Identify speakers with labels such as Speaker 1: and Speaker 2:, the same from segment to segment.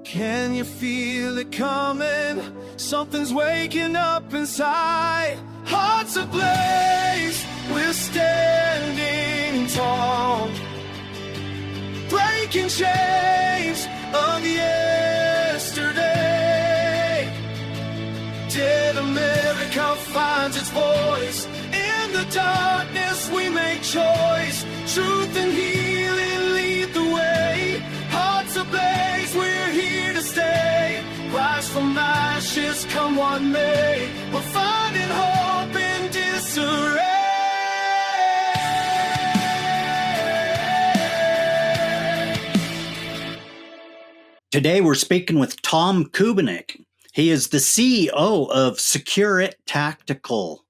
Speaker 1: Can you feel it coming? Something's waking up inside. Hearts ablaze, we're standing tall, breaking chains of yesterday. Till America finds its voice. In the darkness we make choice. Truth and healing lead the way. Hearts ablaze, we're here to stay. Rise from ashes, come what may. We're finding hope in disarray.
Speaker 2: Today we're speaking with Tom Kubiniec. He is the CEO of Secure It Tactical.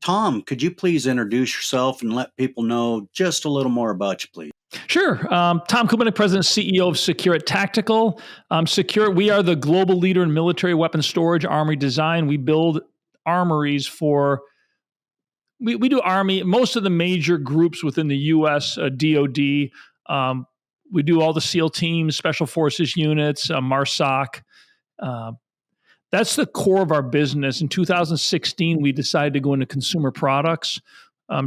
Speaker 2: Tom, could you please introduce yourself and let people know just a little more about you, please?
Speaker 3: Sure. Tom Kubiniec, President and CEO of Secure It Tactical. We are the global leader in military weapons storage, armory design. We build armories for, we do Army, most of the major groups within the U.S., DOD. We do all the SEAL teams, Special Forces units, MARSOC. That's the core of our business. In 2016, we decided to go into consumer products,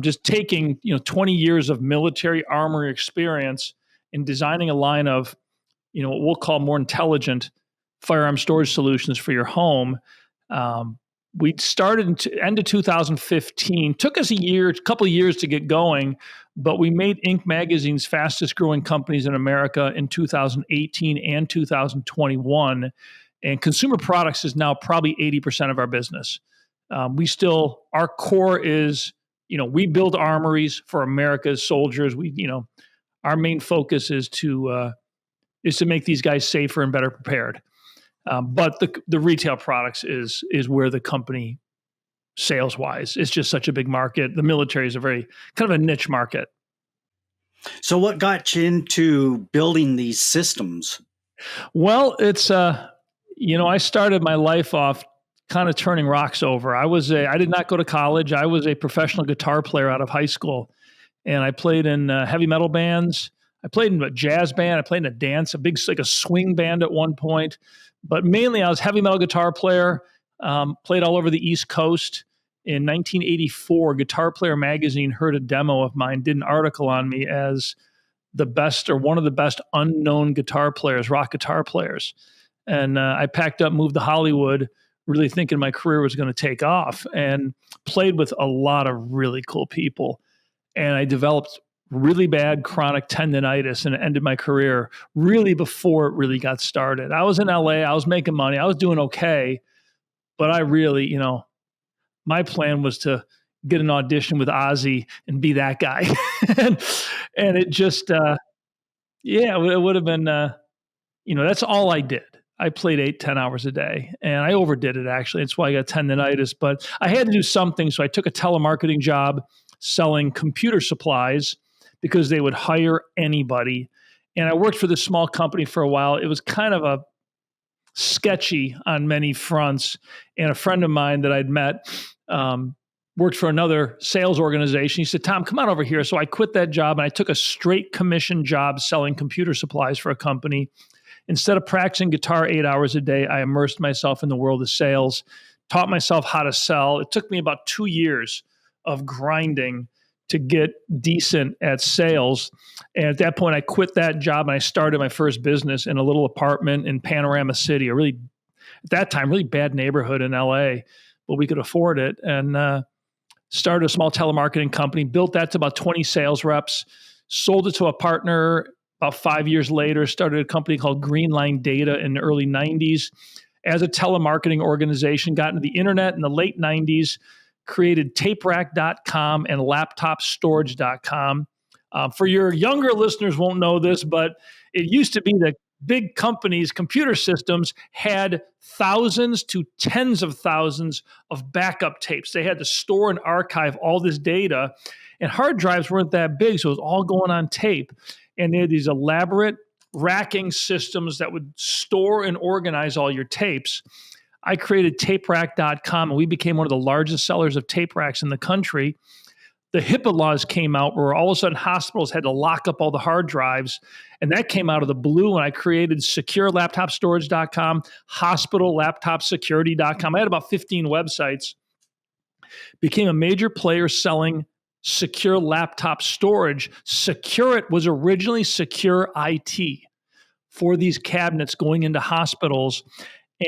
Speaker 3: just taking 20 years of military armory experience and designing a line of what we'll call more intelligent firearm storage solutions for your home. We started end of 2015. Took us a couple of years to get going, but we made Inc. magazine's fastest growing companies in America in 2018 and 2021. And consumer products is now probably 80% of our business. Our core is, we build armories for America's soldiers. Our main focus is to make these guys safer and better prepared. But the retail products is where the company, sales wise, is just such a big market. The military is a very kind of a niche market.
Speaker 2: So what got you into building these systems?
Speaker 3: Well, it's, I started my life off kind of turning rocks over. I did not go to college. I was a professional guitar player out of high school, and I played in heavy metal bands. I played in a jazz band. I played in a dance, like a swing band at one point. But mainly I was a heavy metal guitar player, played all over the East Coast. In 1984, Guitar Player magazine heard a demo of mine, did an article on me as the best or one of the best unknown guitar players, rock guitar players. And I packed up, moved to Hollywood, really thinking my career was going to take off, and played with a lot of really cool people. And I developed really bad chronic tendonitis and it ended my career really before it really got started. I was in LA, I was making money, I was doing okay, but I really, my plan was to get an audition with Ozzy and be that guy. and it just, it would have been, that's all I did. I played 8-10 hours a day, and I overdid it, actually. That's why I got tendonitis, but I had to do something. So I took a telemarketing job selling computer supplies because they would hire anybody. And I worked for this small company for a while. It was kind of a sketchy on many fronts. And a friend of mine that I'd met worked for another sales organization. He said, Tom, come on over here. So I quit that job and I took a straight commission job selling computer supplies for a company. Instead of practicing guitar 8 hours a day, I immersed myself in the world of sales, taught myself how to sell. It took me about 2 years of grinding to get decent at sales. And at that point, I quit that job and I started my first business in a little apartment in Panorama City, at that time, really bad neighborhood in LA, but we could afford it. And started a small telemarketing company, built that to about 20 sales reps, sold it to a partner. About 5 years later, started a company called Greenline Data in the early 90s as a telemarketing organization, got into the internet in the late 90s, created taperack.com and laptopstorage.com. For your younger listeners won't know this, but it used to be that big companies' computer systems had thousands to tens of thousands of backup tapes. They had to store and archive all this data, and hard drives weren't that big, so it was all going on tape. And they had these elaborate racking systems that would store and organize all your tapes. I created taperack.com, and we became one of the largest sellers of tape racks in the country. the HIPAA laws came out where all of a sudden hospitals had to lock up all the hard drives. And that came out of the blue. And I created securelaptopstorage.com, hospitallaptopsecurity.com. I had about 15 websites, became a major player selling secure laptop storage. Secure was originally Secure IT for these cabinets going into hospitals.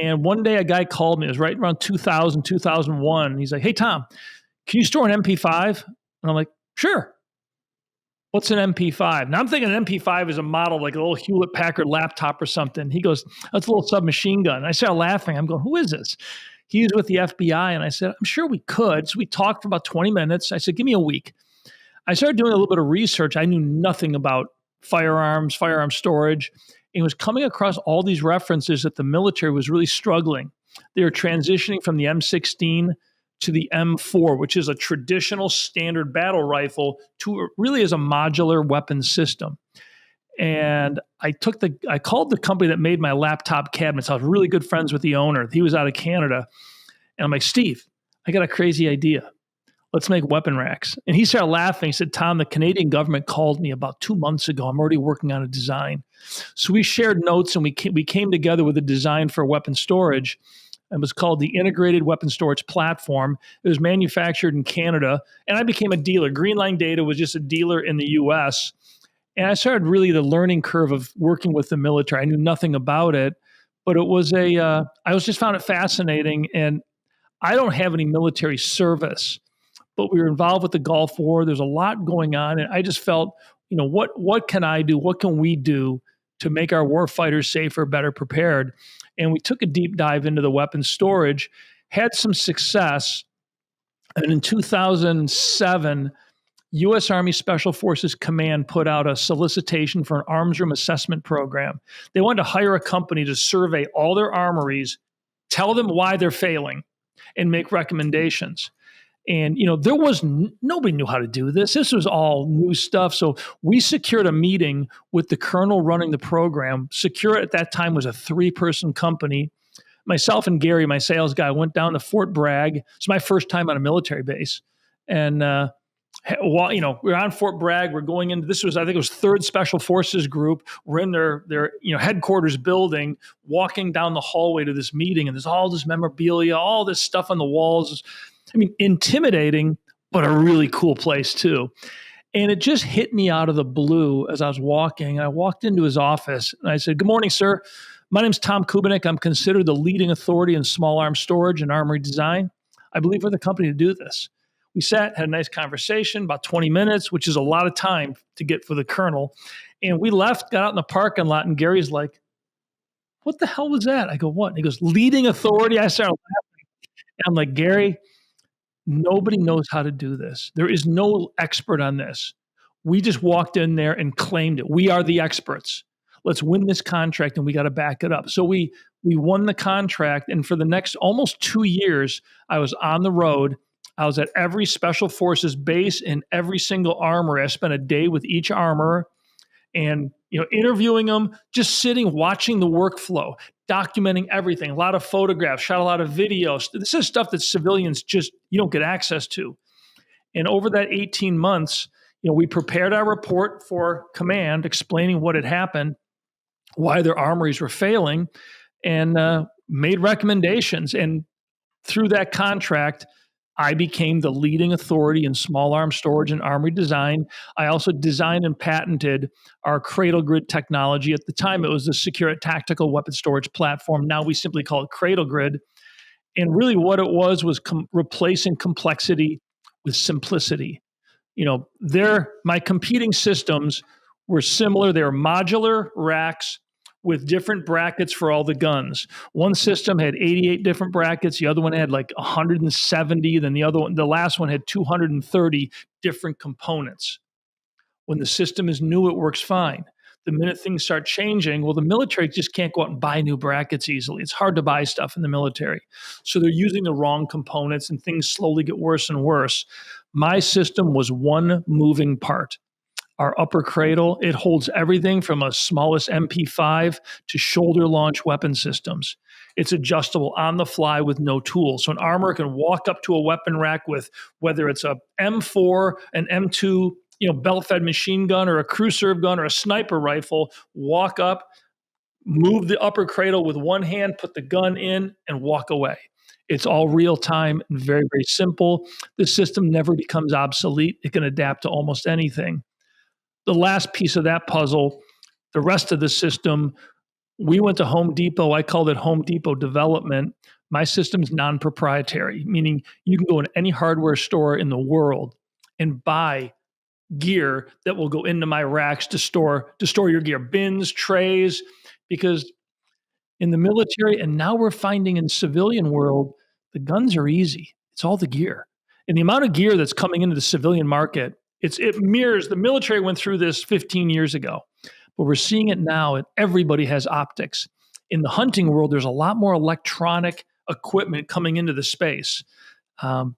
Speaker 3: And one day a guy called me, it was right around 2000, 2001. He's like, hey, Tom, can you store an MP5? And I'm like, sure. What's an MP5? Now I'm thinking an MP5 is a model like a little Hewlett Packard laptop or something. He goes, that's a little submachine gun. And I started laughing. I'm going, who is this? He was with the FBI. And I said, I'm sure we could. So we talked for about 20 minutes. I said, give me a week. I started doing a little bit of research. I knew nothing about firearm storage, and was coming across all these references that the military was really struggling. They were transitioning from the M16 to the M4, which is a traditional standard battle rifle, to really as a modular weapon system. And I called the company that made my laptop cabinets. I was really good friends with the owner. He was out of Canada. And I'm like, Steve, I got a crazy idea. Let's make weapon racks. And he started laughing. He said, Tom, the Canadian government called me about 2 months ago. I'm already working on a design. So we shared notes, and we came together with a design for weapon storage. It was called the Integrated Weapon Storage Platform. It was manufactured in Canada, and I became a dealer. Greenline Data was just a dealer in the U.S., and I started really the learning curve of working with the military. I knew nothing about it, but it was I just found it fascinating. And I don't have any military service, but we were involved with the Gulf War. There's a lot going on, and I just felt, what can I do? What can we do to make our warfighters safer, better prepared? And we took a deep dive into the weapon storage, had some success, and in 2007, U.S. Army Special Forces Command put out a solicitation for an arms room assessment program. They wanted to hire a company to survey all their armories, tell them why they're failing, and make recommendations. And, there was nobody knew how to do this. This was all new stuff. So we secured a meeting with the colonel running the program. Secure at that time was a 3-person company. Myself and Gary, my sales guy, went down to Fort Bragg. It's my first time on a military base. And, we're on Fort Bragg. We're going into, I think it was 3rd Special Forces Group. We're in their headquarters building, walking down the hallway to this meeting. And there's all this memorabilia, all this stuff on the walls. Intimidating, but a really cool place too. And it just hit me out of the blue as I was walking. I walked into his office and I said, good morning, sir. My name's Tom Kubiniec. I'm considered the leading authority in small arms storage and armory design. I believe we're the company to do this. We sat, had a nice conversation, about 20 minutes, which is a lot of time to get for the colonel. And we left, got out in the parking lot, and Gary's like, what the hell was that? I go, what? And he goes, leading authority. I started laughing. And I'm like, Gary, nobody knows how to do this. There is no expert on this. We just walked in there and claimed it. We are the experts. Let's win this contract, and we got to back it up. So we won the contract, and for the next almost 2 years, I was on the road. I was at every Special Forces base in every single armory. I spent a day with each armorer and interviewing them, just sitting, watching the workflow, documenting everything, a lot of photographs, shot a lot of videos. This is stuff that civilians you don't get access to. And over that 18 months, we prepared our report for command, explaining what had happened, why their armories were failing, and made recommendations. And through that contract, I became the leading authority in small arms storage and armory design. I also designed and patented our Cradle Grid technology. At the time, it was the Secure Tactical Weapon Storage Platform. Now we simply call it Cradle Grid. And really what it was replacing complexity with simplicity. My competing systems were similar. They were modular racks with different brackets for all the guns. One system had 88 different brackets. The other one had like 170. Then the last one had 230 different components. When the system is new, it works fine. The minute things start changing, the military just can't go out and buy new brackets easily. It's hard to buy stuff in the military. So they're using the wrong components, and things slowly get worse and worse. My system was one moving part. Our upper cradle, it holds everything from a smallest MP5 to shoulder launch weapon systems. It's adjustable on the fly with no tools. So an armorer can walk up to a weapon rack with whether it's a M4, an M2, belt-fed machine gun or a crew serve gun or a sniper rifle, walk up, move the upper cradle with one hand, put the gun in, and walk away. It's all real time and very, very simple. The system never becomes obsolete. It can adapt to almost anything. The last piece of that puzzle, the rest of the system, we went to Home Depot. I called it Home Depot development. My system's non-proprietary, meaning you can go in any hardware store in the world and buy gear that will go into my racks to store your gear, bins, trays, because in the military, and now we're finding in civilian world, the guns are easy. It's all the gear. And the amount of gear that's coming into the civilian market, it mirrors, the military went through this 15 years ago, but we're seeing it now, and everybody has optics. In the hunting world, there's a lot more electronic equipment coming into the space. And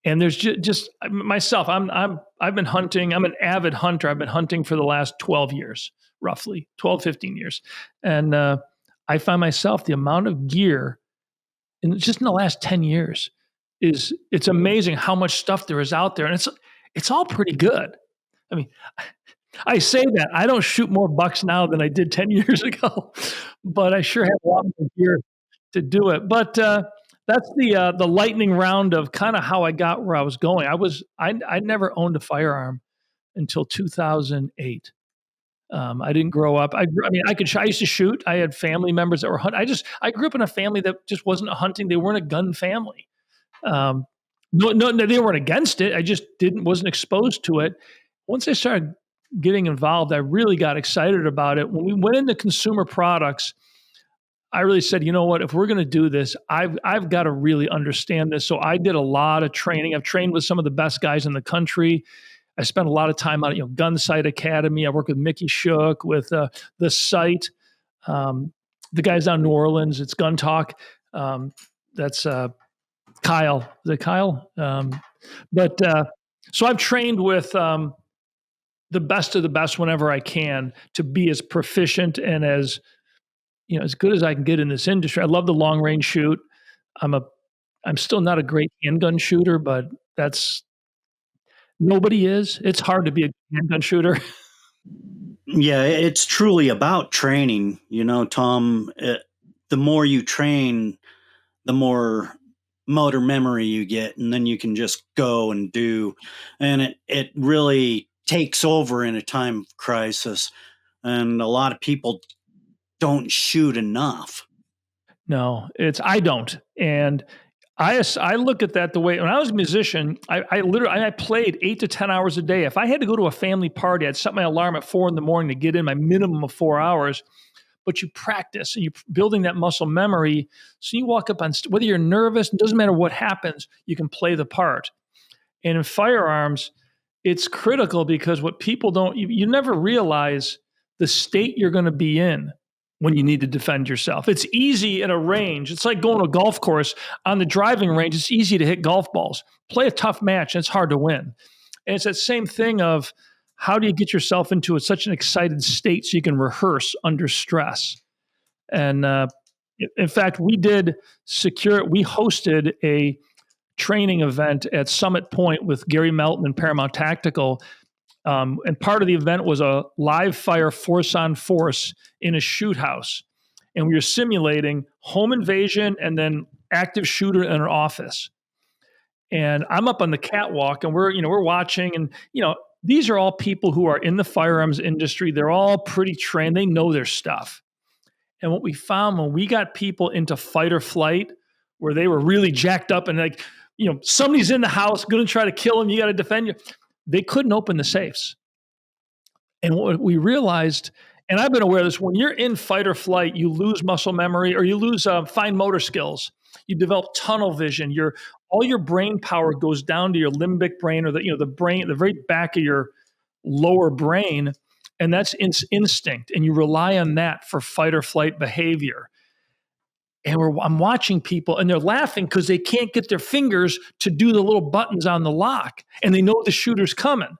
Speaker 3: there's just myself, I've been hunting. I'm an avid hunter. I've been hunting for the last 12 years, roughly 12, 15 years. And I find myself, the amount of gear just in the last 10 years it's amazing how much stuff there is out there. And it's all pretty good. I mean, I say that I don't shoot more bucks now than I did 10 years ago, but I sure have a lot more gear to do it. But that's the lightning round of kind of how I got where I was going. I never owned a firearm until 2008. I didn't grow up. I used to shoot. I had family members that were hunting. I grew up in a family that just wasn't a hunting. They weren't a gun family. No, they weren't against it. I just wasn't exposed to it. Once I started getting involved, I really got excited about it. When we went into consumer products, I really said, you know what, if we're going to do this, I've got to really understand this. So I did a lot of training. I've trained with some of the best guys in the country. I spent a lot of time on Gun Sight Academy. I worked with Mickey Shook, with the Sight, the guys down in New Orleans. It's Gun Talk. That's Kyle. Is it Kyle? So I've trained with the best of the best whenever I can to be as proficient and as good as I can get in this industry. I love the long range shoot. I'm still not a great handgun shooter, but nobody is. It's hard to be a handgun shooter.
Speaker 2: Yeah, it's truly about training. Tom, the more you train, the more motor memory you get, and then you can just go and do. And it really takes over in a time of crisis. And a lot of people don't shoot enough.
Speaker 3: No, I don't. And I look at that the way, when I was a musician, I played 8 to 10 hours a day. If I had to go to a family party, I'd set my alarm at 4 a.m. to get in my minimum of 4 hours. But you practice and you're building that muscle memory. So you walk up on, whether you're nervous, it doesn't matter what happens, you can play the part. And in firearms, it's critical because what people you never realize the state you're going to be in when you need to defend yourself. It's easy in a range. It's like going to a golf course. On the driving range, it's easy to hit golf balls. Play a tough match, and it's hard to win. And it's that same thing of how do you get yourself into such an excited state so you can rehearse under stress? And in fact, we hosted a training event at Summit Point with Gary Melton and Paramount Tactical. And part of the event was a live fire force on force in a shoot house. And we were simulating home invasion and then active shooter in an office. And I'm up on the catwalk and we're watching, and these are all people who are in the firearms industry. They're all pretty trained. They know their stuff. And what we found when we got people into fight or flight, where they were really jacked up and somebody's in the house going to try to kill them, you got to defend you. They couldn't open the safes. And what we realized, and I've been aware of this, when you're in fight or flight, you lose muscle memory or you lose fine motor skills. You develop tunnel vision. All your brain power goes down to your limbic brain, or the brain, the very back of your lower brain, and that's instinct. And you rely on that for fight or flight behavior. And I'm watching people, and they're laughing because they can't get their fingers to do the little buttons on the lock, and they know the shooter's coming.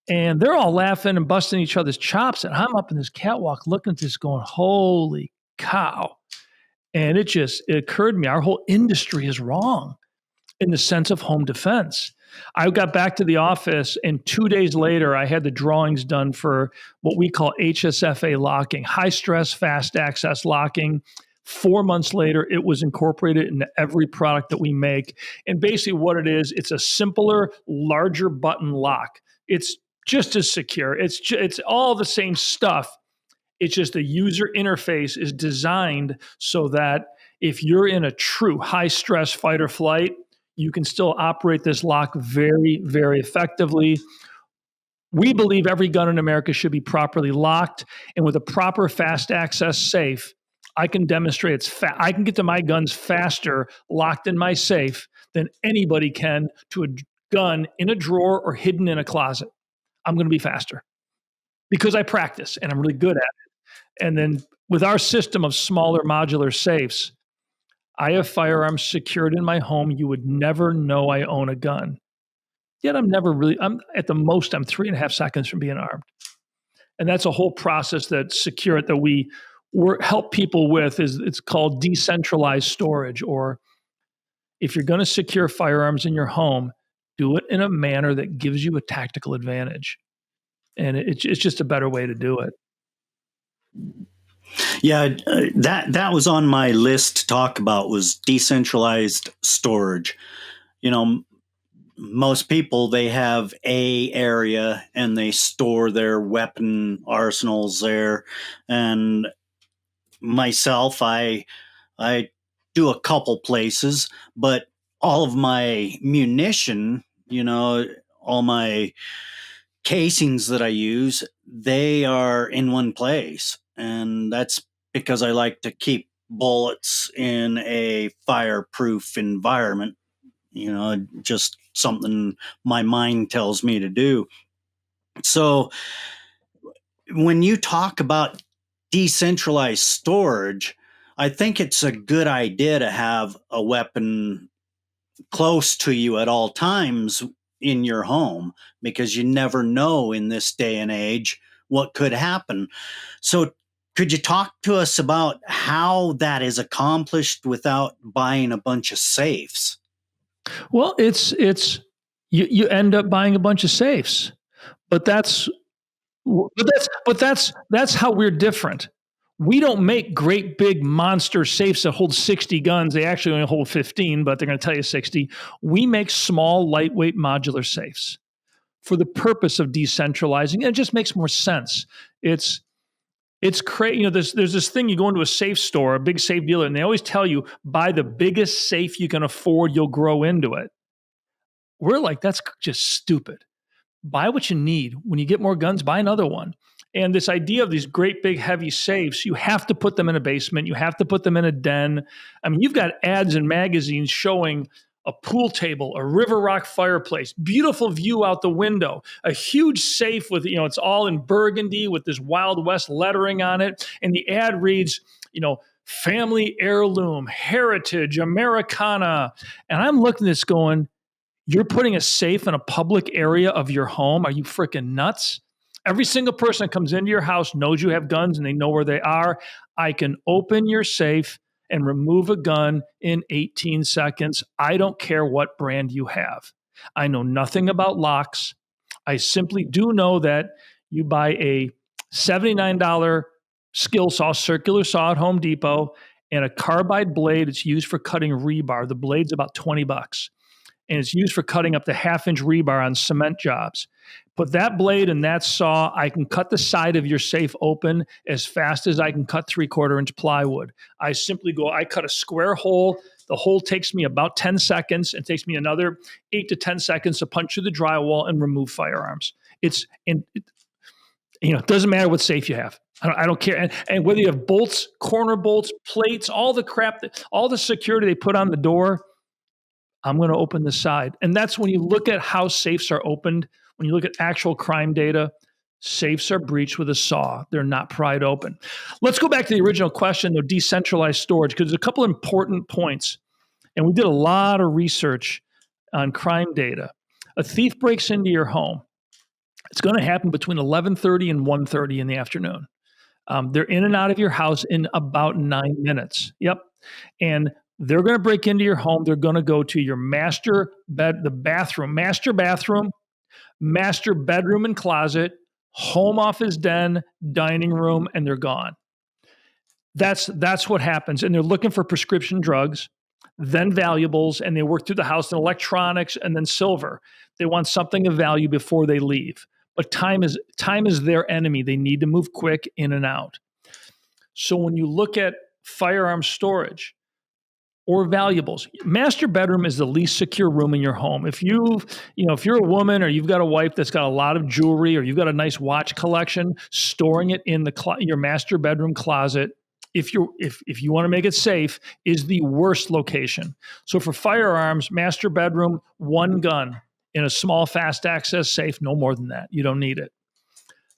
Speaker 3: And they're all laughing and busting each other's chops. And I'm up in this catwalk looking at this going, holy cow. And it occurred to me, our whole industry is wrong in the sense of home defense. I got back to the office, and 2 days later, I had the drawings done for what we call HSFA locking, high stress, fast access locking. 4 months later, it was incorporated into every product that we make. And basically what it is, it's a simpler, larger button lock. It's just as secure. It's all the same stuff. It's just the user interface is designed so that if you're in a true high stress fight or flight, you can still operate this lock very, very effectively. We believe every gun in America should be properly locked, and with a proper fast access safe, I can demonstrate I can get to my guns faster locked in my safe than anybody can to a gun in a drawer or hidden in a closet. I'm going to be faster because I practice and I'm really good at it. And then with our system of smaller modular safes, I have firearms secured in my home. You would never know I own a gun. Yet I'm at the most, I'm 3.5 seconds from being armed. And that's a whole process that we help people with. It's called decentralized storage. Or if you're going to secure firearms in your home, do it in a manner that gives you a tactical advantage. And it's just a better way to do it.
Speaker 2: Yeah, that was on my list to talk about, was decentralized storage. You know, most people, they have a area and they store their weapon arsenals there. And myself, I do a couple places, but all of my munition, all my casings that I use, they are in one place. And that's because I like to keep bullets in a fireproof environment, just something my mind tells me to do. So when you talk about decentralized storage, I think it's a good idea to have a weapon close to you at all times in your home, because you never know in this day and age what could happen. So could you talk to us about how that is accomplished without buying a bunch of safes?
Speaker 3: Well, you end up buying a bunch of safes, but that's how we're different. We don't make great big monster safes that hold 60 guns. They actually only hold 15, but they're going to tell you 60. We make small, lightweight modular safes for the purpose of decentralizing. And it just makes more sense. It's crazy. There's this thing, you go into a safe store, a big safe dealer, and they always tell you, buy the biggest safe you can afford, you'll grow into it. We're like, that's just stupid. Buy what you need. When you get more guns, buy another one. And this idea of these great big heavy safes, you have to put them in a basement. You have to put them in a den. I mean, you've got ads in magazines showing a pool table, a river rock fireplace, beautiful view out the window, a huge safe with, it's all in burgundy with this Wild West lettering on it. And the ad reads, family heirloom, heritage, Americana. And I'm looking at this going, you're putting a safe in a public area of your home? Are you freaking nuts? Every single person that comes into your house knows you have guns and they know where they are. I can open your safe and remove a gun in 18 seconds. I don't care what brand you have. I know nothing about locks. I simply do know that you buy a $79 skill saw, circular saw at Home Depot, and a carbide blade. It's used for cutting rebar. The blade's about $20. And it's used for cutting up to 1/2-inch rebar on cement jobs. Put that blade and that saw, I can cut the side of your safe open as fast as I can cut 3/4-inch plywood. I cut a square hole. The hole takes me about 10 seconds. It takes me another 8 to 10 seconds to punch through the drywall and remove firearms. It doesn't matter what safe you have. I don't care. And whether you have bolts, corner bolts, plates, all the crap, all the security they put on the door, I'm going to open the side. And that's when you look at how safes are opened, when you look at actual crime data, safes are breached with a saw. They're not pried open. Let's go back to the original question, though, decentralized storage, because there's a couple important points. And we did a lot of research on crime data. A thief breaks into your home. It's going to happen between 11:30 and 1:30 in the afternoon. They're in and out of your house in about 9 minutes. Yep. And they're going to break into your home. They're going to go to your master bed, the bathroom, master bathroom, master bedroom and closet, home office den, dining room, and they're gone. That's what happens. And they're looking for prescription drugs, then valuables, and they work through the house, and electronics, and then silver. They want something of value before they leave. But time is their enemy. They need to move quick in and out. So when you look at firearm storage or valuables, master bedroom is the least secure room in your home. If if you're a woman or you've got a wife that's got a lot of jewelry or you've got a nice watch collection, storing it in your master bedroom closet, if you want to make it safe, is the worst location. So for firearms, master bedroom, one gun in a small fast access safe, no more than that. You don't need it.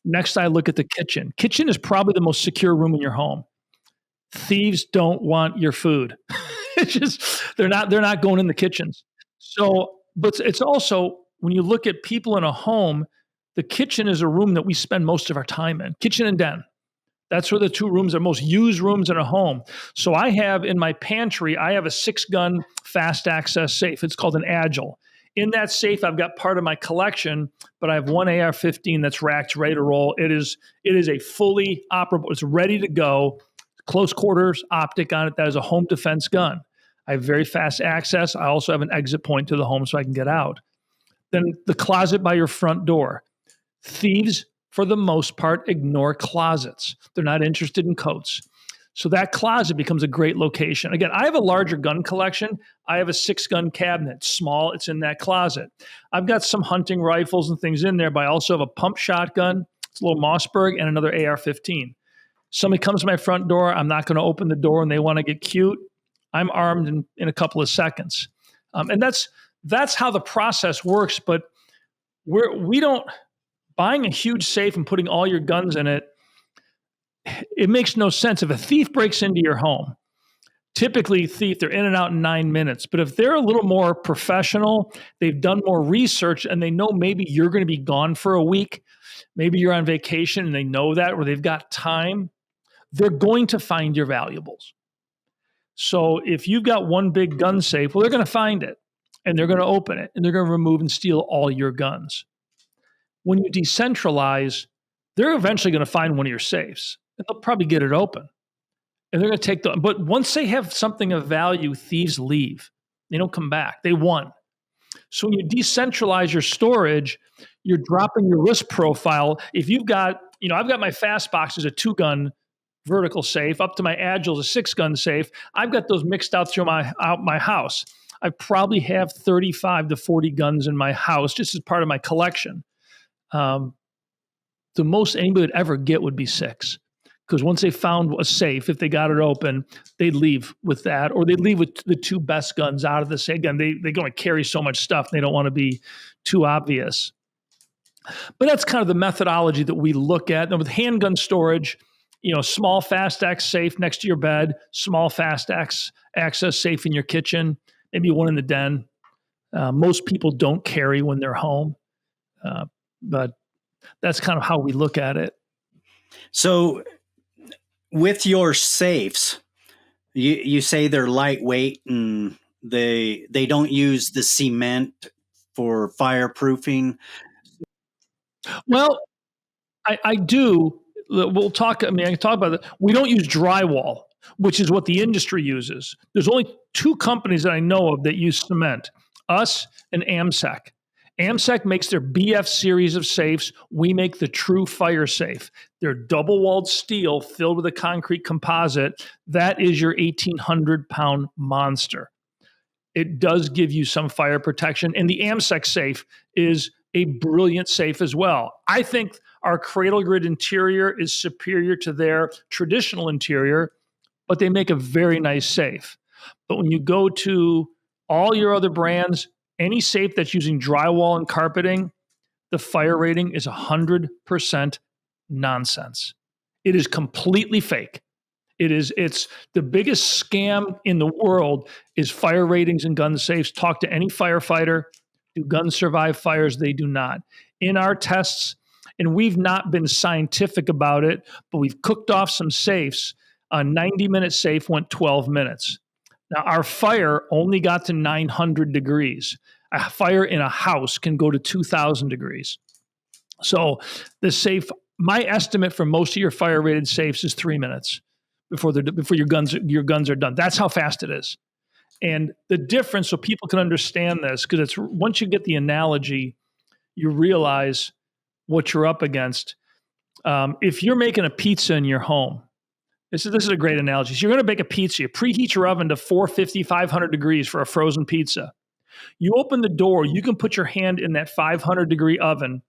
Speaker 3: Next, I look at the kitchen. Kitchen is probably the most secure room in your home. Thieves don't want your food. It's just they're not going in the kitchens. So, but it's also when you look at people in a home, the kitchen is a room that we spend most of our time in. Kitchen and den. That's where the two rooms are most used rooms in a home. So I have in my pantry, I have a 6-gun fast access safe. It's called an Agile. In that safe, I've got part of my collection, but I have one AR-15 that's racked, ready to roll. It is a fully operable. It's ready to go. Close quarters optic on it. That is a home defense gun. I have very fast access. I also have an exit point to the home so I can get out. Then the closet by your front door. Thieves, for the most part, ignore closets. They're not interested in coats. So that closet becomes a great location. Again, I have a larger gun collection. I have a 6-gun cabinet, small. It's in that closet. I've got some hunting rifles and things in there, but I also have a pump shotgun. It's a little Mossberg and another AR-15. Somebody comes to my front door. I'm not going to open the door and they want to get cute. I'm armed in a couple of seconds. And that's how the process works. But we don't, buying a huge safe and putting all your guns in it, it makes no sense. If a thief breaks into your home, typically they're in and out in 9 minutes. But if they're a little more professional, they've done more research and they know maybe you're going to be gone for a week, maybe you're on vacation and they know that, or they've got time, they're going to find your valuables. So if you've got one big gun safe, well, they're going to find it and they're going to open it and they're going to remove and steal all your guns. When you decentralize, they're eventually going to find one of your safes and they'll probably get it open. And they're going to take but once they have something of value, thieves leave. They don't come back. They won. So when you decentralize your storage, you're dropping your risk profile. If you've got, I've got my fast box as a 2-gun vertical safe, up to my Agile is a 6-gun safe. I've got those mixed out through my house. I probably have 35 to 40 guns in my house just as part of my collection. The most anybody would ever get would be 6. Because once they found a safe, if they got it open, they'd leave with that, or they'd leave with the 2 best guns out of the safe. Again, they're going to carry so much stuff, they don't want to be too obvious. But that's kind of the methodology that we look at. And with handgun storage, small fast access safe next to your bed, small fast access safe in your kitchen, maybe one in the den. Most people don't carry when they're home, but that's kind of how we look at it.
Speaker 2: So with your safes, you say they're lightweight and they don't use the cement for fireproofing.
Speaker 3: Well, I do. We'll talk. I can talk about that. We don't use drywall, which is what the industry uses. There's only 2 companies that I know of that use cement, us and AMSEC. AMSEC makes their BF series of safes. We make the true fire safe. They're double-walled steel filled with a concrete composite. That is your 1,800-pound monster. It does give you some fire protection. And the AMSEC safe is a brilliant safe as well. I think our Cradle Grid interior is superior to their traditional interior, but they make a very nice safe. But when you go to all your other brands, any safe that's using drywall and carpeting, the fire rating is 100% nonsense. It is completely fake. It's the biggest scam in the world is fire ratings and gun safes. Talk to any firefighter. Do guns survive fires? They do not. In our tests, and we've not been scientific about it, but we've cooked off some safes. A 90-minute safe went 12 minutes. Now, our fire only got to 900 degrees. A fire in a house can go to 2,000 degrees. So the safe, my estimate for most of your fire-rated safes is 3 minutes before your guns are done. That's how fast it is. And the difference, so people can understand this, because it's once you get the analogy, you realize what you're up against. If you're making a pizza in your home, this is a great analogy. So you're going to bake a pizza. You preheat your oven to 450, 500 degrees for a frozen pizza. You open the door. You can put your hand in that 500-degree oven.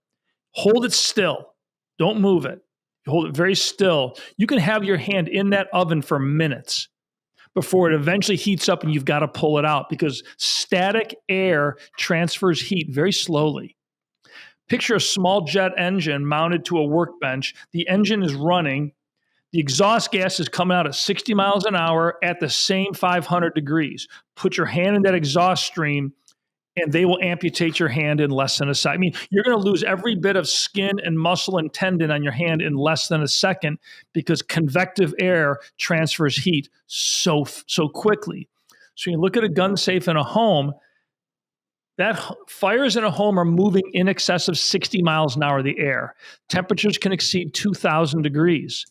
Speaker 3: Hold it still. Don't move it. You hold it very still. You can have your hand in that oven for minutes before it eventually heats up and you've got to pull it out, because static air transfers heat very slowly. Picture a small jet engine mounted to a workbench. The engine is running. The exhaust gas is coming out at 60 miles an hour at the same 500 degrees. Put your hand in that exhaust stream, and they will amputate your hand in less than a second. I mean, you're going to lose every bit of skin and muscle and tendon on your hand in less than a second, because convective air transfers heat so quickly. So you look at a gun safe in a home, that fires in a home are moving in excess of 60 miles an hour, the air. Temperatures can exceed 2,000 degrees.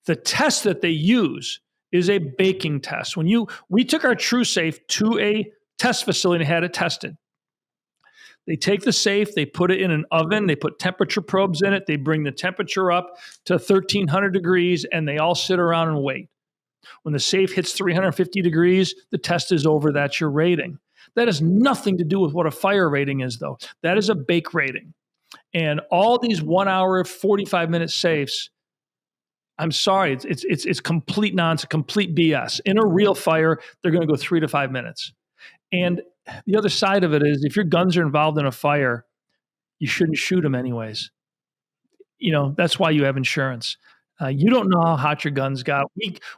Speaker 3: The test that they use is a baking test. We took our True Safe to a test facility and had it tested. They take the safe, they put it in an oven, they put temperature probes in it, they bring the temperature up to 1,300 degrees, and they all sit around and wait. When the safe hits 350 degrees, the test is over. That's your rating. That has nothing to do with what a fire rating is, though. That is a bake rating. And all these 1 hour, 45-minute safes, I'm sorry, it's complete nonsense, complete BS. In a real fire, they're going to go 3 to 5 minutes. And the other side of it is, if your guns are involved in a fire, you shouldn't shoot them anyways. That's why you have insurance. You don't know how hot your guns got.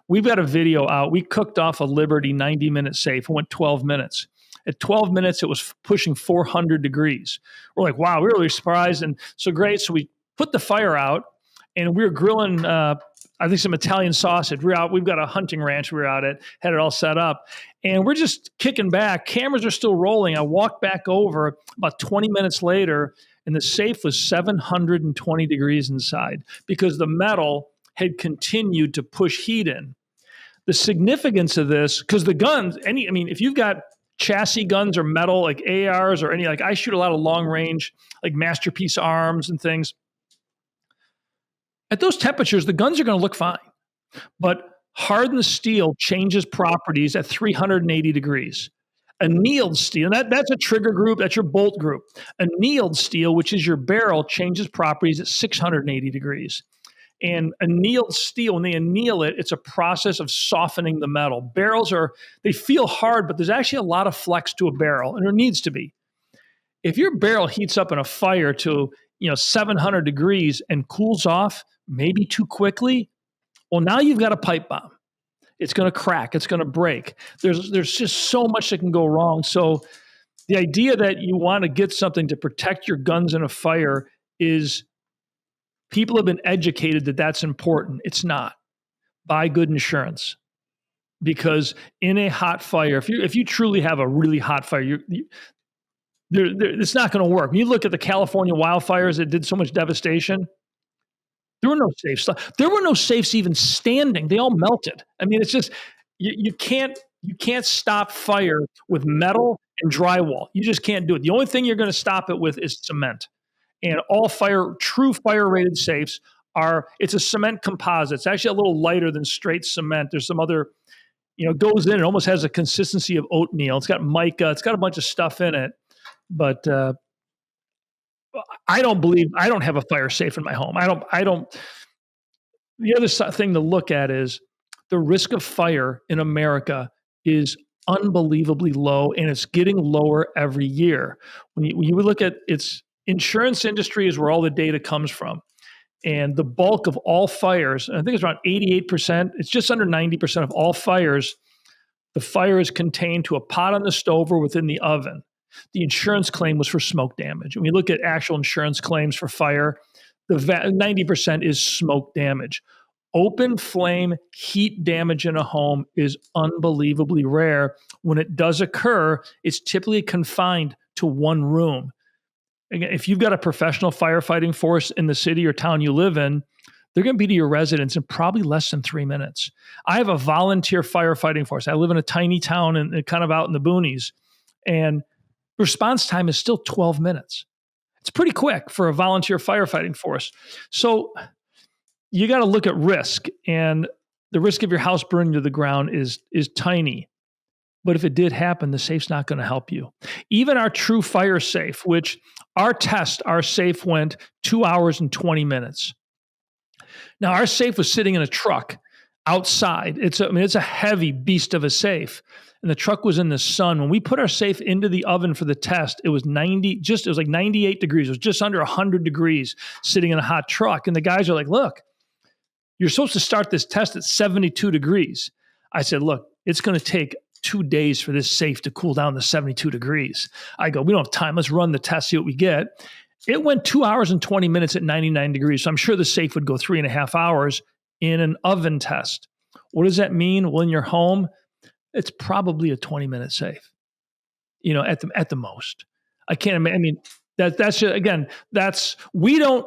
Speaker 3: We've got a video out. We cooked off a Liberty 90-minute safe. It went 12 minutes. At 12 minutes, it was pushing 400 degrees. We're like, wow, we're really surprised. And so great. So we put the fire out, and we were grilling, I think, some Italian sausage. We've got a hunting ranch we were out at, had it all set up. And we're just kicking back. Cameras are still rolling. I walked back over about 20 minutes later, and the safe was 720 degrees inside, because the metal had continued to push heat in. The significance of this, because the guns, if you've got chassis guns or metal, like ARs or I shoot a lot of long range, like Masterpiece arms and things. At those temperatures, the guns are going to look fine. But hardened steel changes properties at 380 degrees. Annealed steel, that's a trigger group, that's your bolt group. Annealed steel, which is your barrel, changes properties at 680 degrees. And annealed steel, when they anneal it, it's a process of softening the metal. Barrels they feel hard, but there's actually a lot of flex to a barrel, and there needs to be. If your barrel heats up in a fire to 700 degrees and cools off maybe too quickly, well, now you've got a pipe bomb. It's going to crack. It's going to break. There's just so much that can go wrong. So the idea that you want to get something to protect your guns in a fire is, people have been educated that that's important. It's not. Buy good insurance, because in a hot fire, if you truly have a really hot fire, it's not going to work. When you look at the California wildfires that did so much devastation, there were no safes. There were no safes even standing. They all melted. I mean, it's just, you can't stop fire with metal and drywall. You just can't do it. The only thing you're going to stop it with is cement. And all true fire-rated safes it's a cement composite. It's actually a little lighter than straight cement. There's some other, goes in. It almost has a consistency of oatmeal. It's got mica. It's got a bunch of stuff in it. But I don't have a fire safe in my home. I don't. The other thing to look at is the risk of fire in America is unbelievably low, and it's getting lower every year. When you look at its insurance industry is where all the data comes from. And the bulk of all fires, I think it's around 88%, it's just under 90% of all fires, the fire is contained to a pot on the stove or within the oven. The insurance claim was for smoke damage. When we look at actual insurance claims for fire, the 90% is smoke damage. Open flame heat damage in a home is unbelievably rare. When it does occur, it's typically confined to one room. Again, if you've got a professional firefighting force in the city or town you live in, they're going to be to your residence in probably less than 3 minutes. I have a volunteer firefighting force. I live in a tiny town and kind of out in the boonies, and response time is still 12 minutes. It's pretty quick for a volunteer firefighting force. So you got to look at risk, and the risk of your house burning to the ground is tiny. But if it did happen, the safe's not going to help you. Even our true fire safe, which our safe went 2 hours and 20 minutes. Now, our safe was sitting in a truck outside. It's a heavy beast of a safe. And the truck was in the sun. When we put our safe into the oven for the test, it was like 98 degrees. It was just under 100 degrees sitting in a hot truck. And the guys are like, look, you're supposed to start this test at 72 degrees. I said, look, it's going to take 2 days for this safe to cool down to 72 degrees. I go, we don't have time. Let's run the test, see what we get. It went 2 hours and 20 minutes at 99 degrees. So I'm sure the safe would go 3.5 hours in an oven test. What does that mean? Well, in your home, it's probably a 20-minute safe, at the most. I can't imagine. I mean, that's just, again, we don't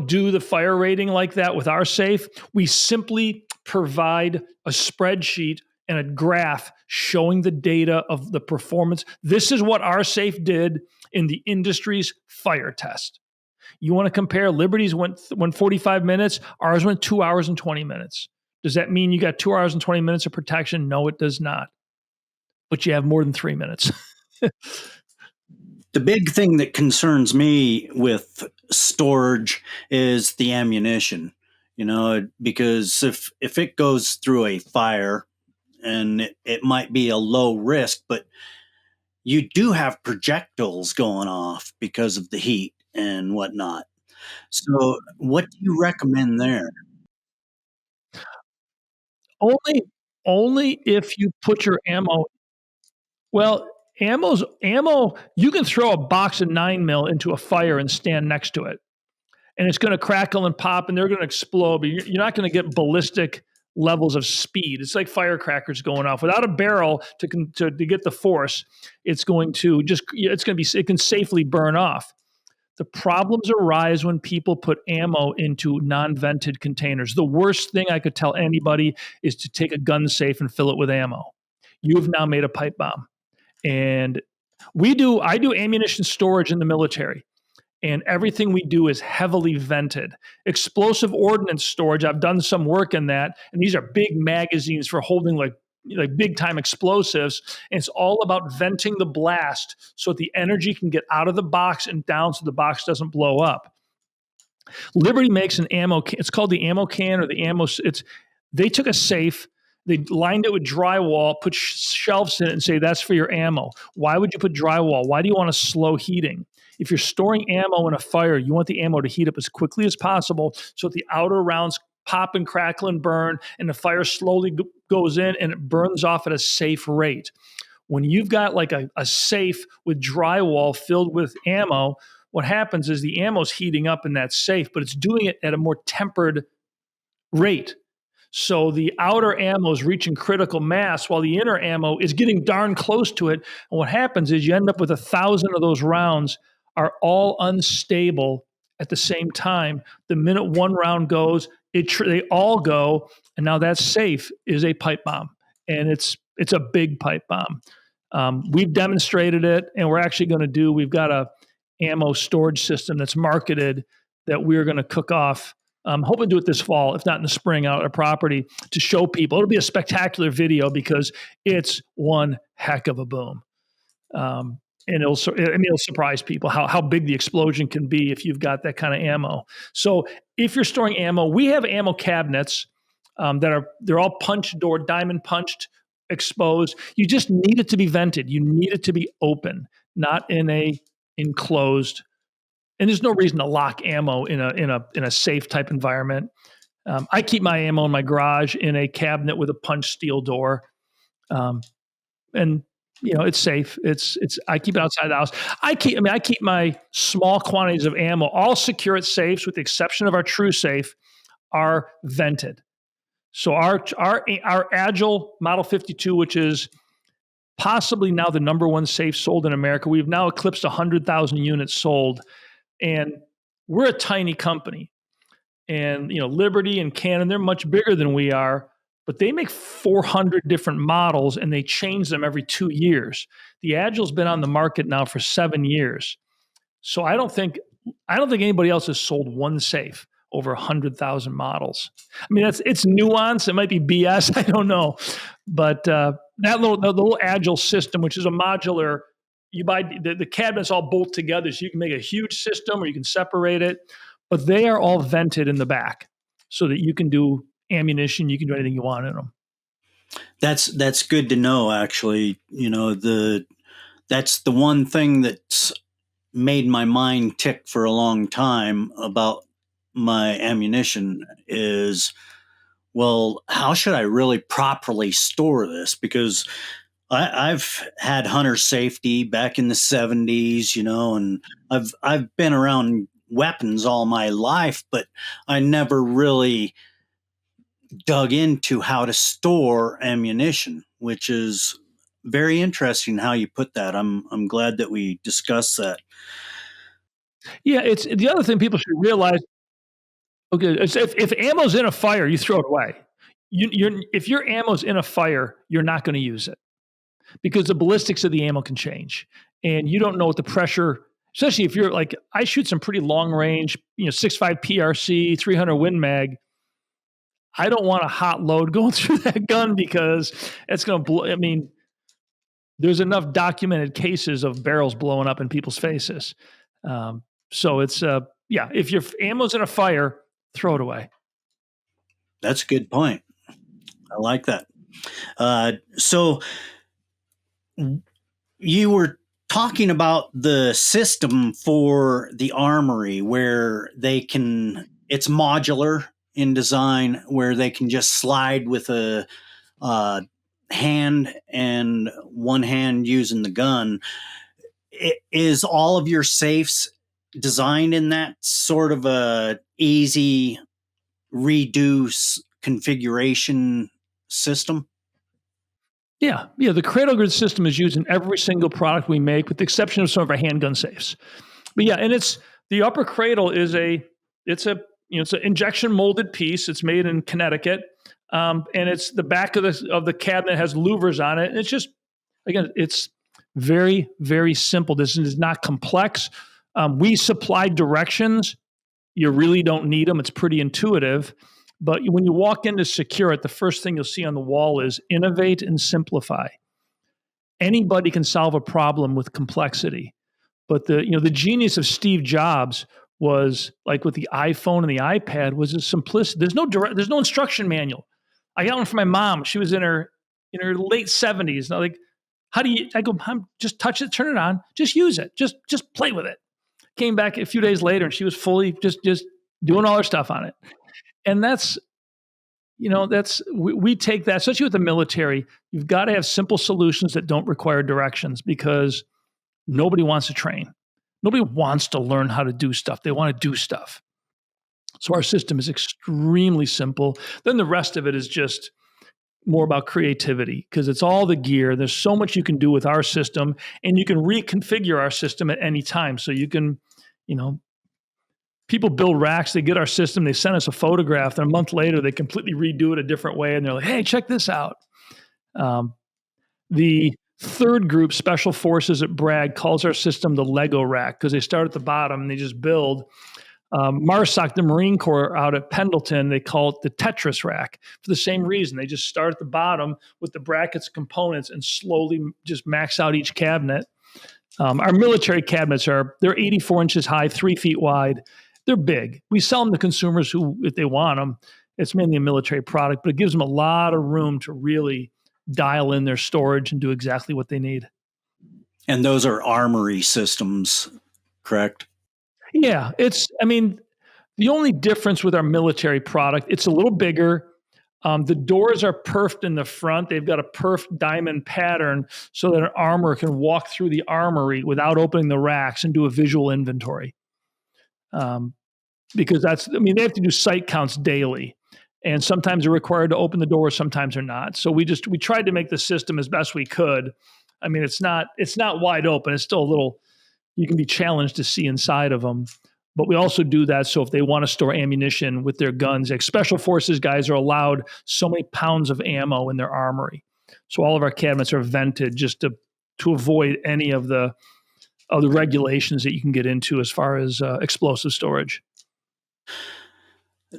Speaker 3: do the fire rating like that with our safe. We simply provide a spreadsheet and a graph showing the data of the performance. This is what our safe did in the industry's fire test. You want to compare? Liberty's went 45 minutes. Ours went 2 hours and 20 minutes. Does that mean you got 2 hours and 20 minutes of protection? No, it does not. But you have more than 3 minutes.
Speaker 2: The big thing that concerns me with storage is the ammunition, because if it goes through a fire, and it might be a low risk, but you do have projectiles going off because of the heat and whatnot. So what do you recommend there?
Speaker 3: Only if you put your ammo. Well, ammo, you can throw a box of 9mm into a fire and stand next to it, and it's going to crackle and pop, and they're going to explode, but you're not going to get ballistic levels of speed. It's like firecrackers going off. Without a barrel to get the force, it can safely burn off. The problems arise when people put ammo into non-vented containers. The worst thing I could tell anybody is to take a gun safe and fill it with ammo. You've now made a pipe bomb. And I do ammunition storage in the military, and everything we do is heavily vented. Explosive ordnance storage, I've done some work in that, and these are big magazines for holding like big time explosives. And it's all about venting the blast so that the energy can get out of the box and down so the box doesn't blow up. Liberty makes an ammo can. It's called the ammo can or the ammo. They took a safe, they lined it with drywall, put shelves in it and say, that's for your ammo. Why would you put drywall? Why do you want a slow heating? If you're storing ammo in a fire, you want the ammo to heat up as quickly as possible so that the outer rounds pop and crackle and burn, and the fire slowly goes in and it burns off at a safe rate. When you've got like a safe with drywall filled with ammo, what happens is the ammo's heating up in that safe, but it's doing it at a more tempered rate. So the outer ammo is reaching critical mass while the inner ammo is getting darn close to it. And what happens is you end up with 1,000 of those rounds are all unstable at the same time. The minute one round goes, they all go, and now that safe is a pipe bomb, and it's a big pipe bomb. We've demonstrated it, and we've got a ammo storage system that's marketed that we're going to cook off. I'm hoping to do it this fall, if not in the spring, out at our property to show people. It'll be a spectacular video because it's one heck of a boom. And it'll surprise people how big the explosion can be if you've got that kind of ammo. So if you're storing ammo, we have ammo cabinets they're all punch door, diamond punched, exposed. You just need it to be vented. You need it to be open, not in a enclosed. And there's no reason to lock ammo in a safe type environment. I keep my ammo in my garage in a cabinet with a punch steel door, and it's safe. I keep it outside the house. I keep my small quantities of ammo all secure at safes, with the exception of our true safe, are vented. So our Agile Model 52, which is possibly now the number one safe sold in America, we've now eclipsed 100,000 units sold, and we're a tiny company. And Liberty and Canon, they're much bigger than we are, but they make 400 different models and they change them every 2 years. The Agile's been on the market now for 7 years. So I don't think anybody else has sold one safe over 100,000 models. I mean, it's nuance. It might be BS. I don't know. But the little Agile system, which is a modular, you buy the cabinets all bolt together, so you can make a huge system or you can separate it. But they are all vented in the back so that you can do ammunition, you can do anything you want in them.
Speaker 2: That's good to know, actually. That's the one thing that's made my mind tick for a long time about my ammunition is, well, how should I really properly store this? Because I've had hunter safety back in the 70s, and I've been around weapons all my life, but I never really dug into how to store ammunition, which is very interesting how you put that. I'm glad that we discussed that.
Speaker 3: Yeah, it's the other thing people should realize. Okay, if ammo's in a fire, you throw it away. If your ammo's in a fire, you're not going to use it because the ballistics of the ammo can change, and you don't know what the pressure. Especially if you're like, I shoot some pretty long range, 6.5 PRC, 300 Win Mag. I don't want a hot load going through that gun because it's going to blow. I mean, there's enough documented cases of barrels blowing up in people's faces. So it's, if your ammo's in a fire, throw it away.
Speaker 2: That's a good point. I like that. So you were talking about the system for the armory where it's modular in design, where they can just slide with a hand and one hand using the gun. Is all of your safes designed in that sort of a easy reduce configuration system?
Speaker 3: Yeah. The Cradle Grid system is used in every single product we make, with the exception of some of our handgun safes. But yeah, and it's the upper cradle is it's an injection molded piece. It's made in Connecticut, and it's the back of the cabinet has louvers on it. And it's just, again, it's very, very simple. This is not complex. We supply directions. You really don't need them. It's pretty intuitive. But when you walk in to secure it, the first thing you'll see on the wall is innovate and simplify. Anybody can solve a problem with complexity. But the genius of Steve Jobs was, like with the iPhone and the iPad, was the simplicity. There's no instruction manual. I got one for my mom. She was in her late 70s. And I'm like, how do you? I go, Mom, just touch it, turn it on, just use it, just play with it. Came back a few days later, and she was fully just doing all her stuff on it. And we take that, especially with the military. You've got to have simple solutions that don't require directions, because nobody wants to train. Nobody wants to learn how to do stuff. They want to do stuff. So our system is extremely simple. Then the rest of it is just more about creativity, because it's all the gear. There's so much you can do with our system, and you can reconfigure our system at any time. So you can, people build racks, they get our system, they send us a photograph, and a month later they completely redo it a different way, and they're like, hey, check this out. The third group, Special Forces at Bragg, calls our system the Lego rack, because they start at the bottom and they just build. MARSOC, the Marine Corps out at Pendleton, they call it the Tetris rack for the same reason. They just start at the bottom with the brackets, components, and slowly just max out each cabinet. Our military cabinets they're 84 inches high, 3 feet wide. They're big. We sell them to consumers who, if they want them, it's mainly a military product, but it gives them a lot of room to really dial in their storage and do exactly what they need.
Speaker 2: And those are armory systems, correct?
Speaker 3: Yeah, the only difference with our military product, it's a little bigger. The doors are perfed in the front. They've got a perfed diamond pattern so that an armorer can walk through the armory without opening the racks and do a visual inventory. because they have to do site counts daily. And sometimes they're required to open the door, sometimes they're not. So we tried to make the system as best we could. I mean, it's not wide open. It's still a little, you can be challenged to see inside of them. But we also do that so if they want to store ammunition with their guns, like special forces guys are allowed so many pounds of ammo in their armory. So all of our cabinets are vented just to avoid any of the regulations that you can get into as far as explosive storage.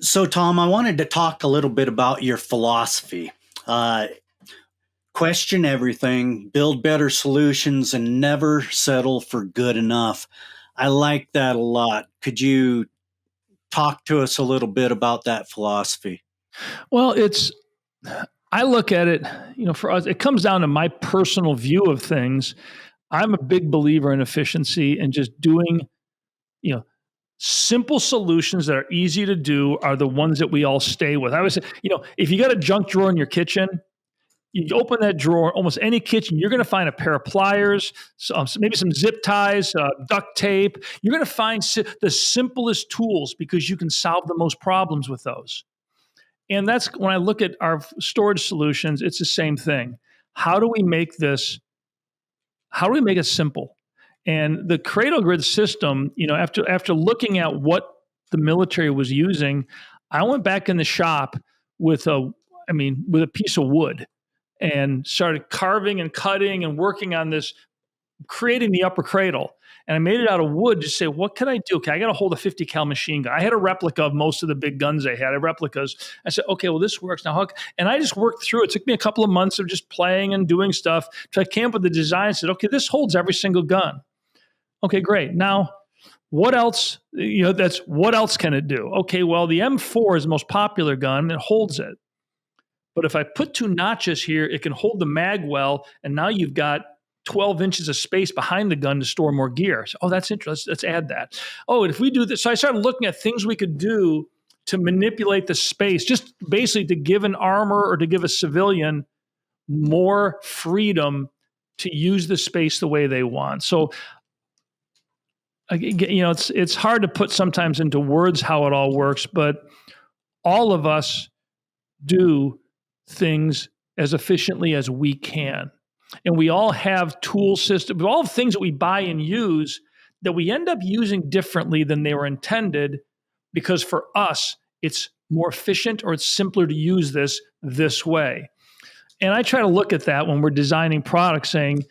Speaker 2: So, Tom, I wanted to talk a little bit about your philosophy. Question everything, build better solutions, and never settle for good enough. I like that a lot. Could you talk to us a little bit about that philosophy?
Speaker 3: Well, I look at it, for us, it comes down to my personal view of things. I'm a big believer in efficiency and just doing, simple solutions that are easy to do are the ones that we all stay with. I would say, if you got a junk drawer in your kitchen, you open that drawer, almost any kitchen, you're going to find a pair of pliers, maybe some zip ties, duct tape. You're going to find the simplest tools because you can solve the most problems with those. And that's when I look at our storage solutions, it's the same thing. How do we make it simple? And the Cradle Grid system, after looking at what the military was using, I went back in the shop with a piece of wood and started carving and cutting and working on this, creating the upper cradle. And I made it out of wood to say, what can I do? Okay, I got to hold a 50 cal machine gun. I had a replica of most of the big guns they had. I had replicas. I said, okay, well, this works now. And I just worked through it. It took me a couple of months of just playing and doing stuff. So I came up with the design and said, okay, this holds every single gun. Okay, great. Now, what else? What else can it do? Okay, well, the M4 is the most popular gun. It holds it. But if I put 2 notches here, it can hold the mag well, and now you've got 12 inches of space behind the gun to store more gear. So, that's interesting. Let's add that. Oh, and if we do this, so I started looking at things we could do to manipulate the space, just basically to give an armor or to give a civilian more freedom to use the space the way they want. So, it's hard to put sometimes into words how it all works, but all of us do things as efficiently as we can. And we all have tool systems, we all have things that we buy and use that we end up using differently than they were intended because for us, it's more efficient or it's simpler to use this way. And I try to look at that when we're designing products saying,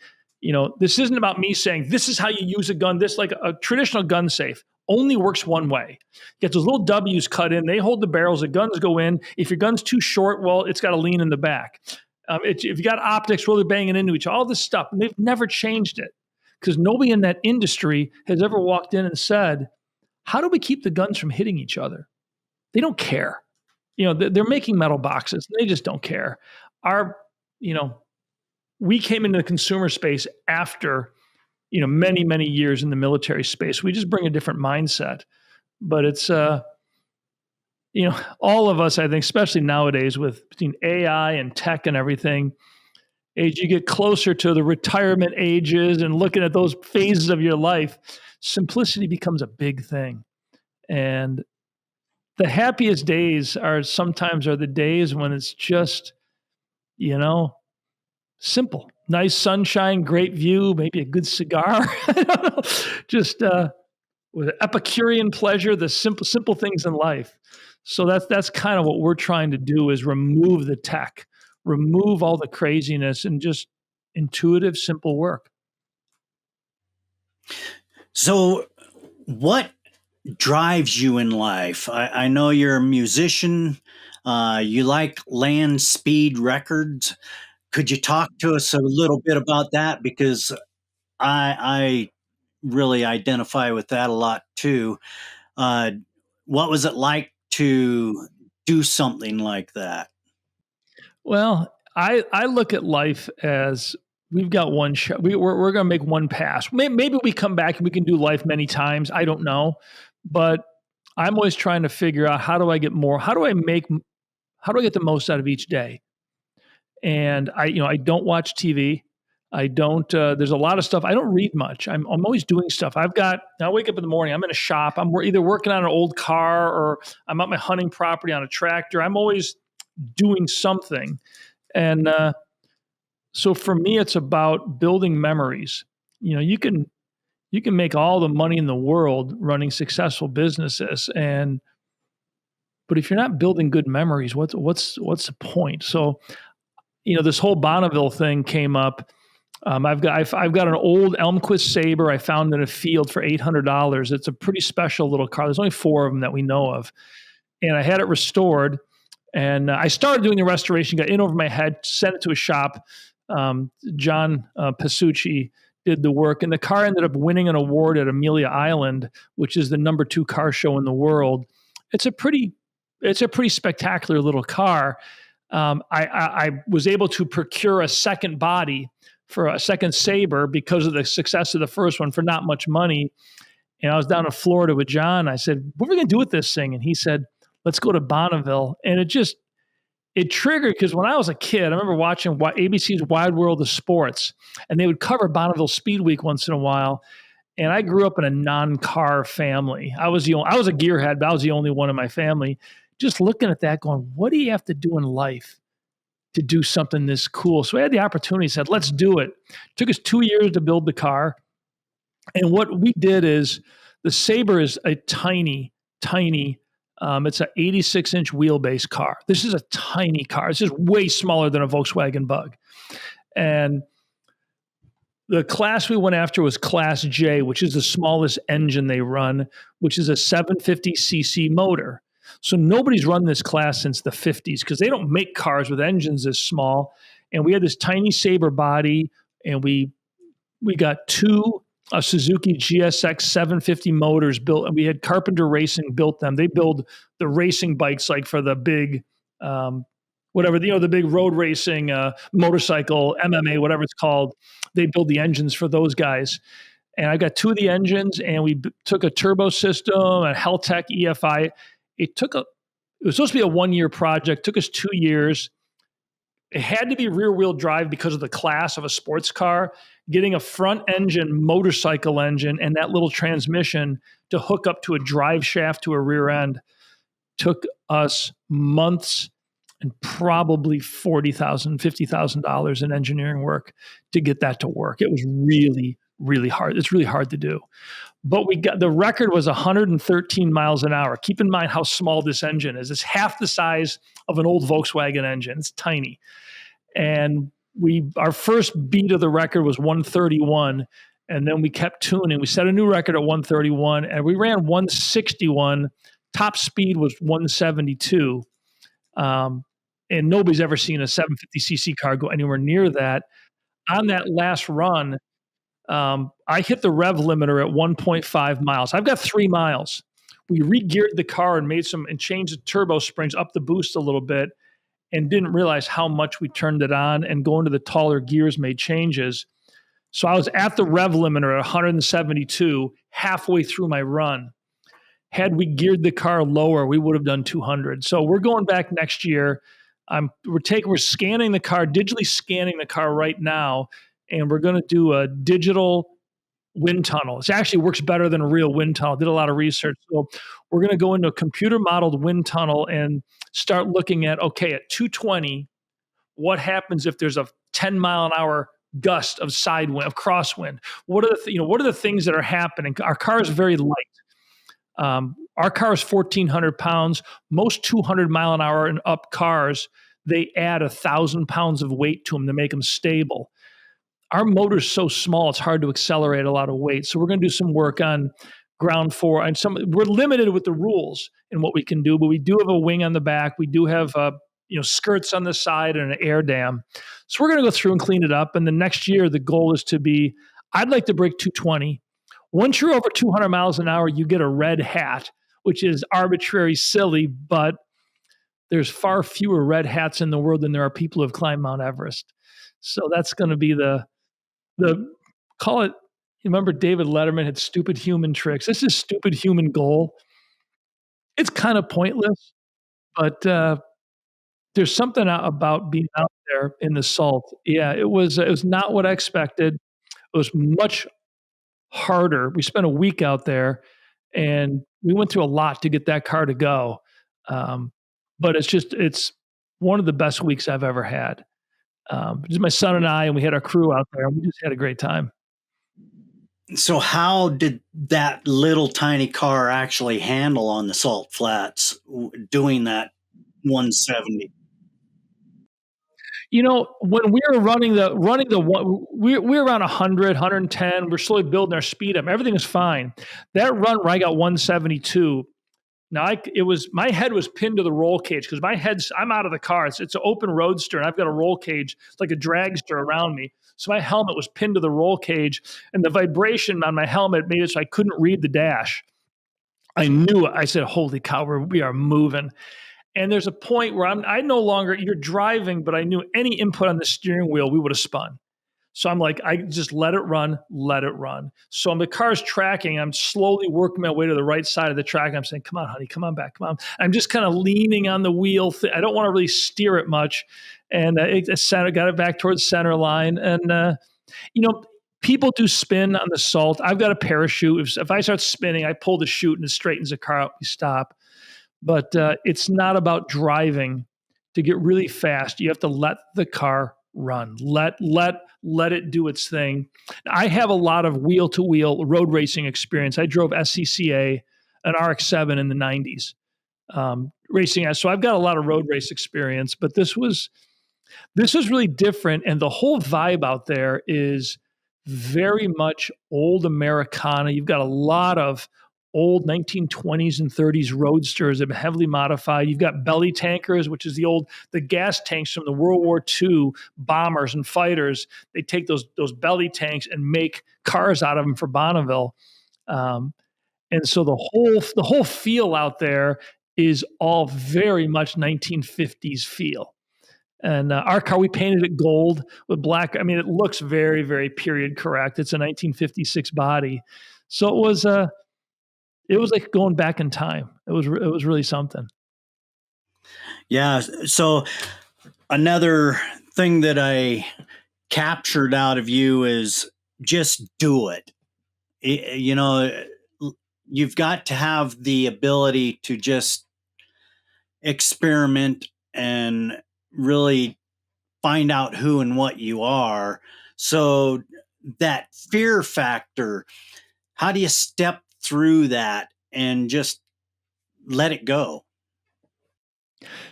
Speaker 3: this isn't about me saying, this is how you use a gun. This, like a traditional gun safe, only works one way. Get those little W's cut in. They hold the barrels. The guns go in. If your gun's too short, well, it's got to lean in the back. If you got optics really banging into each other, all this stuff, and they've never changed it because nobody in that industry has ever walked in and said, how do we keep the guns from hitting each other? They don't care. They're making metal boxes. They just don't care. We came into the consumer space after, many, many years in the military space. We just bring a different mindset. But it's, all of us, I think, especially nowadays between AI and tech and everything, as you get closer to the retirement ages and looking at those phases of your life, simplicity becomes a big thing. And the happiest days are the days when it's just, simple, nice sunshine, great view, maybe a good cigar, I don't know. Just with Epicurean pleasure, the simple things in life. So that's kind of what we're trying to do is remove the tech, remove all the craziness and just intuitive, simple work.
Speaker 2: So what drives you in life? I know you're a musician. You like land speed records. Could you talk to us a little bit about that? Because I really identify with that a lot too. What was it like to do something like that?
Speaker 3: Well, I look at life as we've got one shot. We're going to make one pass. Maybe we come back and we can do life many times. I don't know. But I'm always trying to figure out how do I get the most out of each day? And I don't watch TV. I don't, there's a lot of stuff. I don't read much. I'm always doing stuff. I wake up in the morning, I'm in a shop. I'm either working on an old car or I'm at my hunting property on a tractor. I'm always doing something. And so for me, it's about building memories. You can make all the money in the world running successful businesses, but if you're not building good memories, what's the point? So, this whole Bonneville thing came up. I've got an old Elmquist Sabre I found in a field for $800. It's a pretty special little car. There's only 4 of them that we know of, and I had it restored. And I started doing the restoration, got in over my head, sent it to a shop. John Pasucci did the work, and the car ended up winning an award at Amelia Island, which is the number 2 car show in the world. It's a pretty spectacular little car. I was able to procure a second body for a second Sabre because of the success of the first one for not much money. And I was down in Florida with John. I said, "What are we going to do with this thing?" And he said, "Let's go to Bonneville." And it triggered because when I was a kid, I remember watching ABC's Wide World of Sports, and they would cover Bonneville Speed Week once in a while. And I grew up in a non-car family. I was a gearhead, but I was the only one in my family. Just looking at that, going, what do you have to do in life to do something this cool? So I had the opportunity, said, let's do it. It took us 2 years to build the car. And what we did is the Sabre is a tiny, it's an 86-inch wheelbase car. This is a tiny car. It's just way smaller than a Volkswagen Bug. And the class we went after was Class J, which is the smallest engine they run, which is a 750cc motor. So nobody's run this class since the 50s because they don't make cars with engines this small. And we had this tiny Sabre body, and we got 2 Suzuki GSX 750 motors built, and we had Carpenter Racing built them. They build the racing bikes like for the big, the big road racing motorcycle, MMA, whatever it's called. They build the engines for those guys. And I got 2 of the engines, and we took a turbo system, a Heltec EFI. It was supposed to be a 1-year project. Took us 2 years. It had to be rear wheel drive because of the class of a sports car. Getting a front engine motorcycle engine and that little transmission to hook up to a drive shaft to a rear end took us months and probably $40,000, $50,000 in engineering work to get that to work. It was really, really hard. It's really hard to do. But the record was 113 miles an hour. Keep in mind how small this engine is. It's half the size of an old Volkswagen engine. It's tiny. And our first beat of the record was 131. And then we kept tuning. We set a new record at 131, and we ran 161. Top speed was 172. And nobody's ever seen a 750cc car go anywhere near that. On that last run, I hit the rev limiter at 1.5 miles. I've got 3 miles. We re-geared the car and changed the turbo springs up the boost a little bit, and didn't realize how much we turned it on, and going to the taller gears made changes. So I was at the rev limiter at 172 halfway through my run. Had we geared the car lower, we would have done 200. So we're going back next year. We're scanning the car, digitally scanning the car right now, and we're going to do a digital wind tunnel. It actually works better than a real wind tunnel. Did a lot of research. So we're going to go into a computer modeled wind tunnel and start looking at, okay, at 220, what happens if there's a 10 mile an hour gust of side wind, of crosswind? What are the things that are happening? Our car is very light. Our car is 1,400 pounds. Most 200 mile an hour and up cars, they add 1,000 pounds of weight to them to make them stable. Our motor's so small, it's hard to accelerate a lot of weight. So we're going to do some work on ground floor, and we're limited with the rules and what we can do, but we do have a wing on the back. We do have skirts on the side and an air dam. So we're going to go through and clean it up. And the next year, the goal is I'd like to break 220. Once you're over 200 miles an hour, you get a red hat, which is arbitrary, silly, but there's far fewer red hats in the world than there are people who have climbed Mount Everest. So that's going to be the call it. You remember David Letterman had stupid human tricks. This is stupid human goal. It's kind of pointless, but there's something about being out there in the salt. Yeah, it was not what I expected. It was much harder. We spent a week out there, and we went through a lot to get that car to go. Um, but it's one of the best weeks I've ever had. Just my son and I, and we had our crew out there, and we just had a great time.
Speaker 2: So how did that little tiny car actually handle on the salt flats doing that 170?
Speaker 3: When we were running the one, we were around 100, 110. We're slowly building our speed up. Everything was fine. That run where I got 172. Now my head was pinned to the roll cage because I'm out of the car. It's an open roadster, and I've got a roll cage. It's like a dragster around me. So my helmet was pinned to the roll cage, and the vibration on my helmet made it so I couldn't read the dash. I knew it. I said, "Holy cow, we are moving." And there's a point where I no longer, you're driving, but I knew any input on the steering wheel, we would have spun. So I'm like, I just let it run, let it run. So the car's tracking. I'm slowly working my way to the right side of the track. I'm saying, come on, honey, come on back, come on. I'm just kind of leaning on the wheel. I don't want to really steer it much. And got it back towards center line. And, people do spin on the salt. I've got a parachute. If I start spinning, I pull the chute and it straightens the car out. We stop. But it's not about driving to get really fast. You have to let the car run. Let it do its thing. I have a lot of wheel-to-wheel road racing experience. I drove SCCA, an RX-7 in the 90s, racing. So I've got a lot of road race experience. But this was really different, and the whole vibe out there is very much old Americana. You've got a lot of old 1920s and 30s roadsters that have been heavily modified. You've got belly tankers, which is the gas tanks from the World War II bombers and fighters. They take those belly tanks and make cars out of them for Bonneville. And so the whole feel out there is all very much 1950s feel. And our car, we painted it gold with black. I mean, it looks very, very period correct. It's a 1956 body. So it was like going back in time. It was really something.
Speaker 2: Yeah. So another thing that I captured out of you is just do it. You've got to have the ability to just experiment and really find out who and what you are. So that fear factor, how do you step through that and just let it go?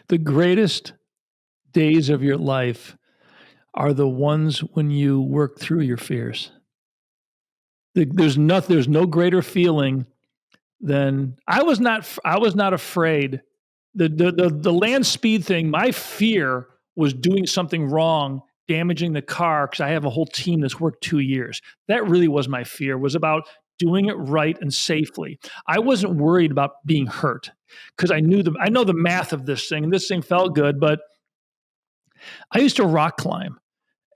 Speaker 3: The greatest days of your life are the ones when you work through your fears. There's no greater feeling than I was not afraid. The land speed thing, my fear was doing something wrong, damaging the car, because I have a whole team that's worked 2 years. That really was my fear, was about doing it right and safely. I wasn't worried about being hurt because I know the math of this thing, and this thing felt good. But I used to rock climb,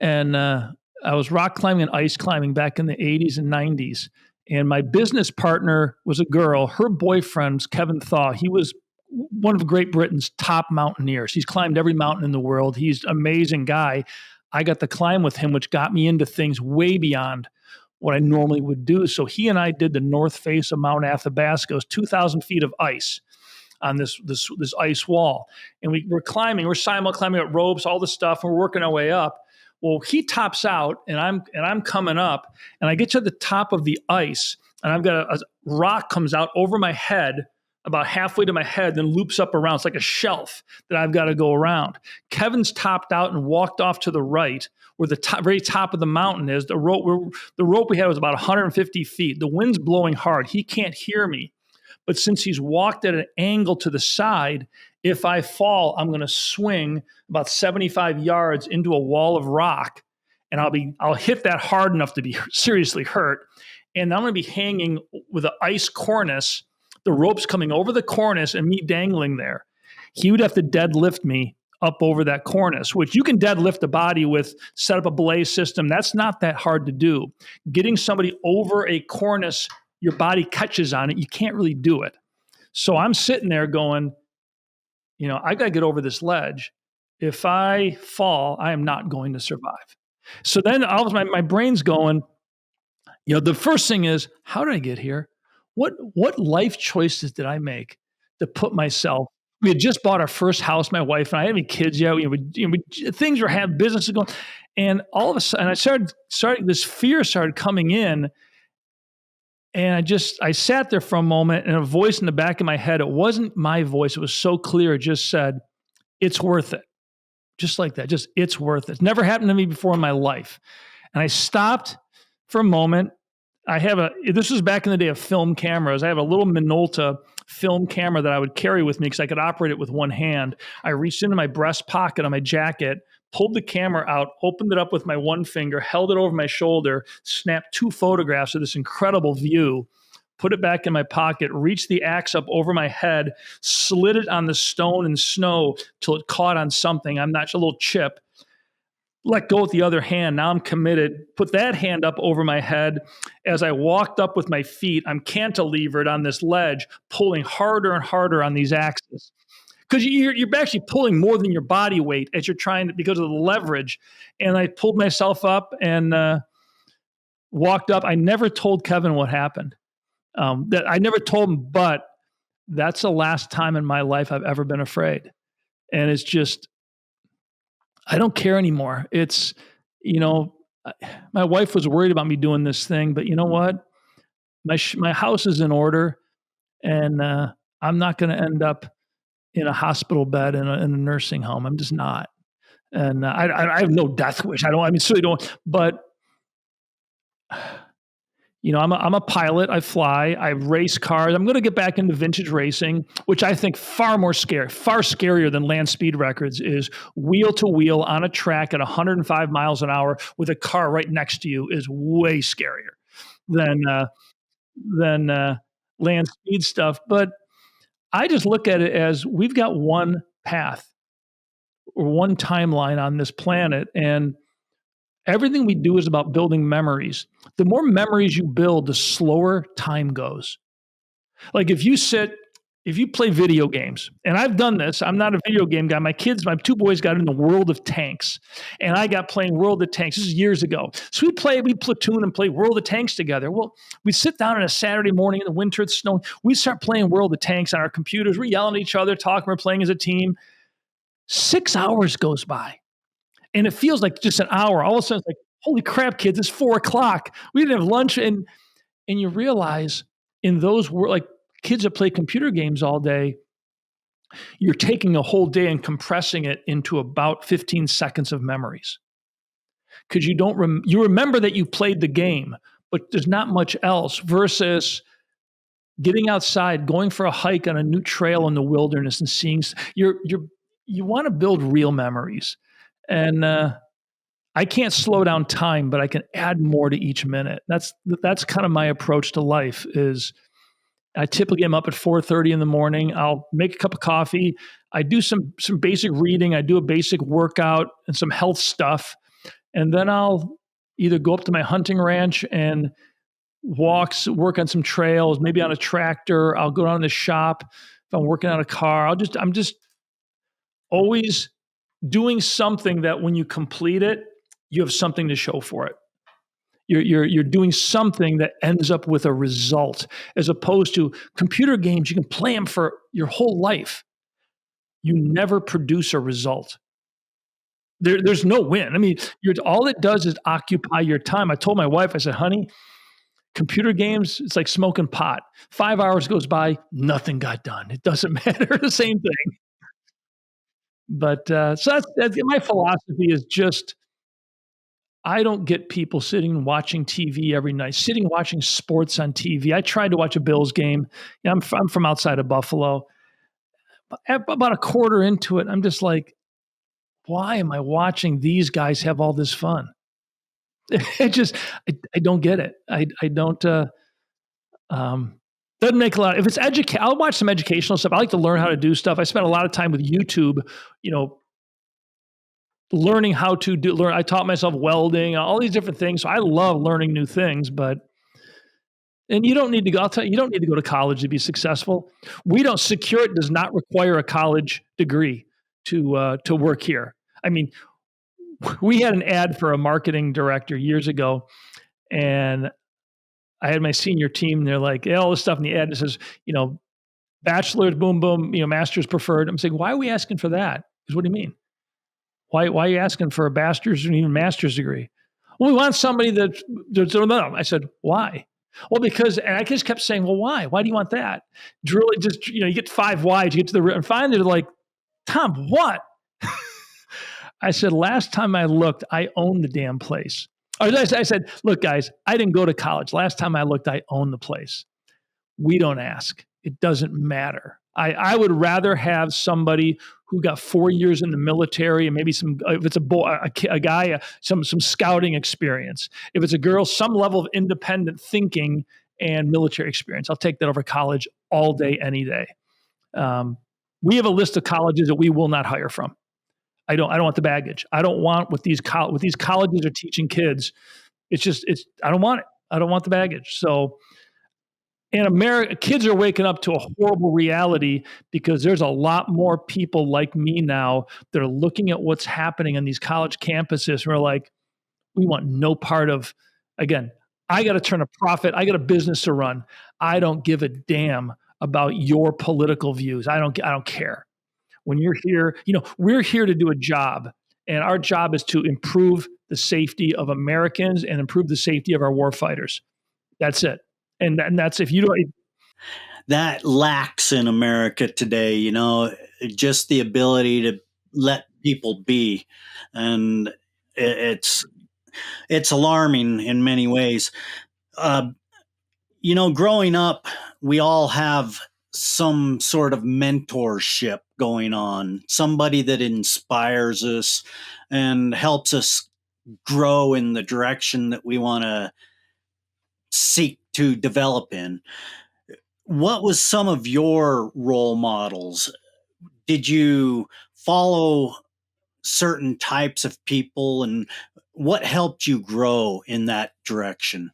Speaker 3: and I was rock climbing and ice climbing back in the 80s and 90s. And my business partner was a girl. Her boyfriend's Kevin Thaw. He was one of Great Britain's top mountaineers. He's climbed every mountain in the world. He's an amazing guy. I got to climb with him, which got me into things way beyond what I normally would do. So he and I did the north face of Mount Athabasca. It was 2,000 feet of ice on this ice wall. And we're climbing. We're simul climbing up ropes, all this stuff. And we're working our way up. Well, he tops out, and I'm coming up, and I get to the top of the ice, and I've got a rock comes out over my head, about halfway to my head, then loops up around. It's like a shelf that I've got to go around. Kevin's topped out and walked off to the right, where the very top of the mountain is. The rope we had was about 150 feet. The wind's blowing hard. He can't hear me. But since he's walked at an angle to the side, if I fall, I'm going to swing about 75 yards into a wall of rock, and I'll hit that hard enough to be seriously hurt. And I'm going to be hanging with an ice cornice, the ropes coming over the cornice and me dangling there. He would have to deadlift me up over that cornice, which you can deadlift the body with, set up a belay system. That's not that hard to do. Getting somebody over a cornice, your body catches on it, you can't really do it. So I'm sitting there going, I got to get over this ledge. if I fall, I am not going to survive. So then all of my brain's going, the first thing is, how did I get here? What life choices did I make to put myself? We had just bought our first house, my wife and I. I didn't have any kids yet. Things were having businesses going, and all of a sudden, I started. This fear started coming in, and I sat there for a moment, and a voice in the back of my head. It wasn't my voice. It was so clear. It just said, "It's worth it." Just like that. Just, it's worth it. It's never happened to me before in my life. And I stopped for a moment. This was back in the day of film cameras. I have a little Minolta film camera that I would carry with me because I could operate it with one hand. I reached into my breast pocket on my jacket, pulled the camera out, opened it up with my one finger, held it over my shoulder, snapped 2 photographs of this incredible view, put it back in my pocket, reached the axe up over my head, slid it on the stone and snow till it caught on something. I'm not a little chip. Let go with the other hand. Now I'm committed. Put that hand up over my head. As I walked up with my feet, I'm cantilevered on this ledge, pulling harder and harder on these axes. Because you're actually pulling more than your body weight as you're trying to, because of the leverage. And I pulled myself up and walked up. I never told Kevin what happened. That I never told him, but that's the last time in my life I've ever been afraid. And it's just, I don't care anymore. It's, my wife was worried about me doing this thing, but you know what? My house is in order, and I'm not going to end up in a hospital bed in a nursing home. I'm just not. And I have no death wish. Certainly don't, but I'm a pilot. I fly. I race cars. I'm going to get back into vintage racing, which I think far scarier than land speed records is wheel to wheel on a track at 105 miles an hour with a car right next to you is way scarier than land speed stuff. But I just look at it as we've got one path or one timeline on this planet, and everything we do is about building memories. The more memories you build, the slower time goes. Like if you play video games, and I've done this, I'm not a video game guy. My 2 boys got in the World of Tanks, and I got playing World of Tanks. This is years ago. So we platoon and play World of Tanks together. Well, we sit down on a Saturday morning in the winter, it's snowing. We start playing World of Tanks on our computers. We're yelling at each other, talking, we're playing as a team. 6 hours goes by. And it feels like just an hour. All of a sudden, it's like, holy crap, kids, it's 4:00. We didn't have lunch. And you realize in those like kids that play computer games all day, you're taking a whole day and compressing it into about 15 seconds of memories. Because you remember that you played the game, but there's not much else versus getting outside, going for a hike on a new trail in the wilderness and seeing you want to build real memories. And I can't slow down time, but I can add more to each minute. That's kind of my approach to life. Is I typically am up at 4:30 in the morning. I'll make a cup of coffee. I do some basic reading. I do a basic workout and some health stuff, and then I'll either go up to my hunting ranch and work on some trails, maybe on a tractor. I'll go down to the shop if I'm working on a car. I'm just always doing something that when you complete it, you have something to show for it. You're doing something that ends up with a result, as opposed to computer games. You can play them for your whole life. You never produce a result. There's no win. All it does is occupy your time. I told my wife, I said, honey, computer games, it's like smoking pot. 5 hours goes by, nothing got done. It doesn't matter. The same thing. But so that's my philosophy is just, I don't get people sitting watching TV every night, watching sports on TV. I tried to watch a Bills game. I'm from outside of Buffalo. About a quarter into it, I'm just like, why am I watching these guys have all this fun? I don't get it. I don't. Doesn't make a lot. If it's I'll watch some educational stuff. I like to learn how to do stuff. I spent a lot of time with YouTube, learning how to learn. I taught myself welding, all these different things. So I love learning new things, and you don't need to go. I'll tell you, you don't need to go to college to be successful. Secure it does not require a college degree to work here. I mean, we had an ad for a marketing director years ago, and I had my senior team. They're like, hey, all this stuff in the ad. It says, bachelor's, boom, boom, master's preferred. I'm saying, why are we asking for that? Because what do you mean? Why are you asking for a bachelor's or even master's degree? Well, we want somebody that's no. I said, why? Well, because, and I just kept saying, well, why? Why do you want that? It's really just, you get 5 whys, you get to the, and finally they're like, Tom, what? I said, last time I looked, I owned the damn place. Or I said, look, guys, I didn't go to college. Last time I looked, I owned the place. We don't ask. It doesn't matter. I would rather have somebody who got 4 years in the military and maybe some, if it's a boy, a guy, some scouting experience. If it's a girl, some level of independent thinking and military experience. I'll take that over college all day, any day. We have a list of colleges that we will not hire from. I don't want the baggage. I don't want what these colleges are teaching kids. I don't want it. I don't want the baggage. So, in America, kids are waking up to a horrible reality because there's a lot more people like me now that are looking at what's happening on these college campuses. And we're like, we want no part of, again, I got to turn a profit. I got a business to run. I don't give a damn about your political views. I don't care. When you're here, we're here to do a job, and our job is to improve the safety of Americans and improve the safety of our warfighters. That's it. And that's, if you don't.
Speaker 2: That lacks in America today, just the ability to let people be. And it's alarming in many ways. Growing up, we all have some sort of mentorship going on, somebody that inspires us and helps us grow in the direction that we want to seek to develop in. What was some of your role models? Did you follow certain types of people, and what helped you grow in that direction?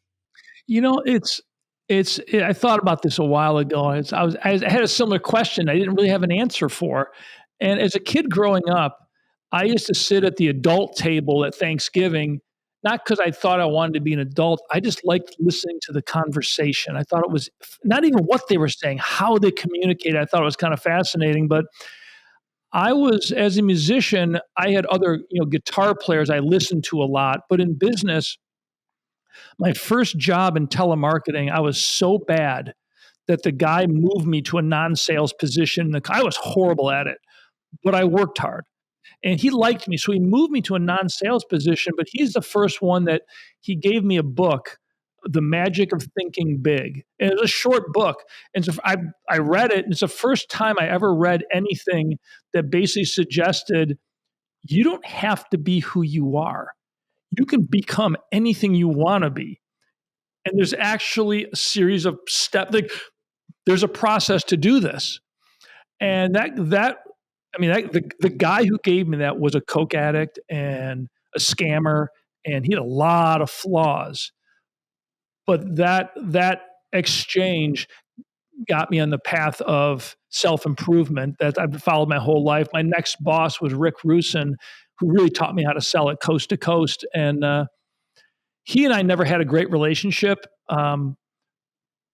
Speaker 3: I thought about this a while ago. I had a similar question I didn't really have an answer for. And as a kid growing up, I used to sit at the adult table at Thanksgiving, not because I thought I wanted to be an adult. I just liked listening to the conversation. I thought it was not even what they were saying, how they communicated. I thought it was kind of fascinating. But as a musician, I had other, guitar players I listened to a lot. But in business, my first job in telemarketing, I was so bad that the guy moved me to a non-sales position. I was horrible at it, but I worked hard. And he liked me, so he moved me to a non-sales position, but he's the first one that he gave me a book, The Magic of Thinking Big. And it was a short book. And so I read it, and it's the first time I ever read anything that basically suggested you don't have to be who you are. You can become anything you want to be. And there's actually a series of steps. Like, there's a process to do this. And the guy who gave me that was a coke addict and a scammer, and he had a lot of flaws. But that exchange got me on the path of self-improvement that I've followed my whole life. My next boss was Rick Rusin, who really taught me how to sell it coast to coast. And he and I never had a great relationship. I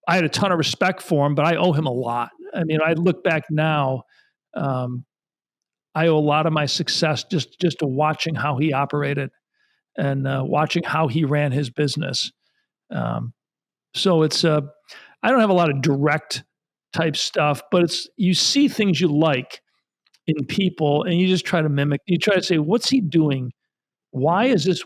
Speaker 3: had a ton of respect for him, but I owe him a lot. I mean, I look back now, I owe a lot of my success just to watching how he operated and watching how he ran his business. So it's I don't have a lot of direct type stuff, but you see things you like in people, and you just try to mimic. You try to say, what's he doing? Why is it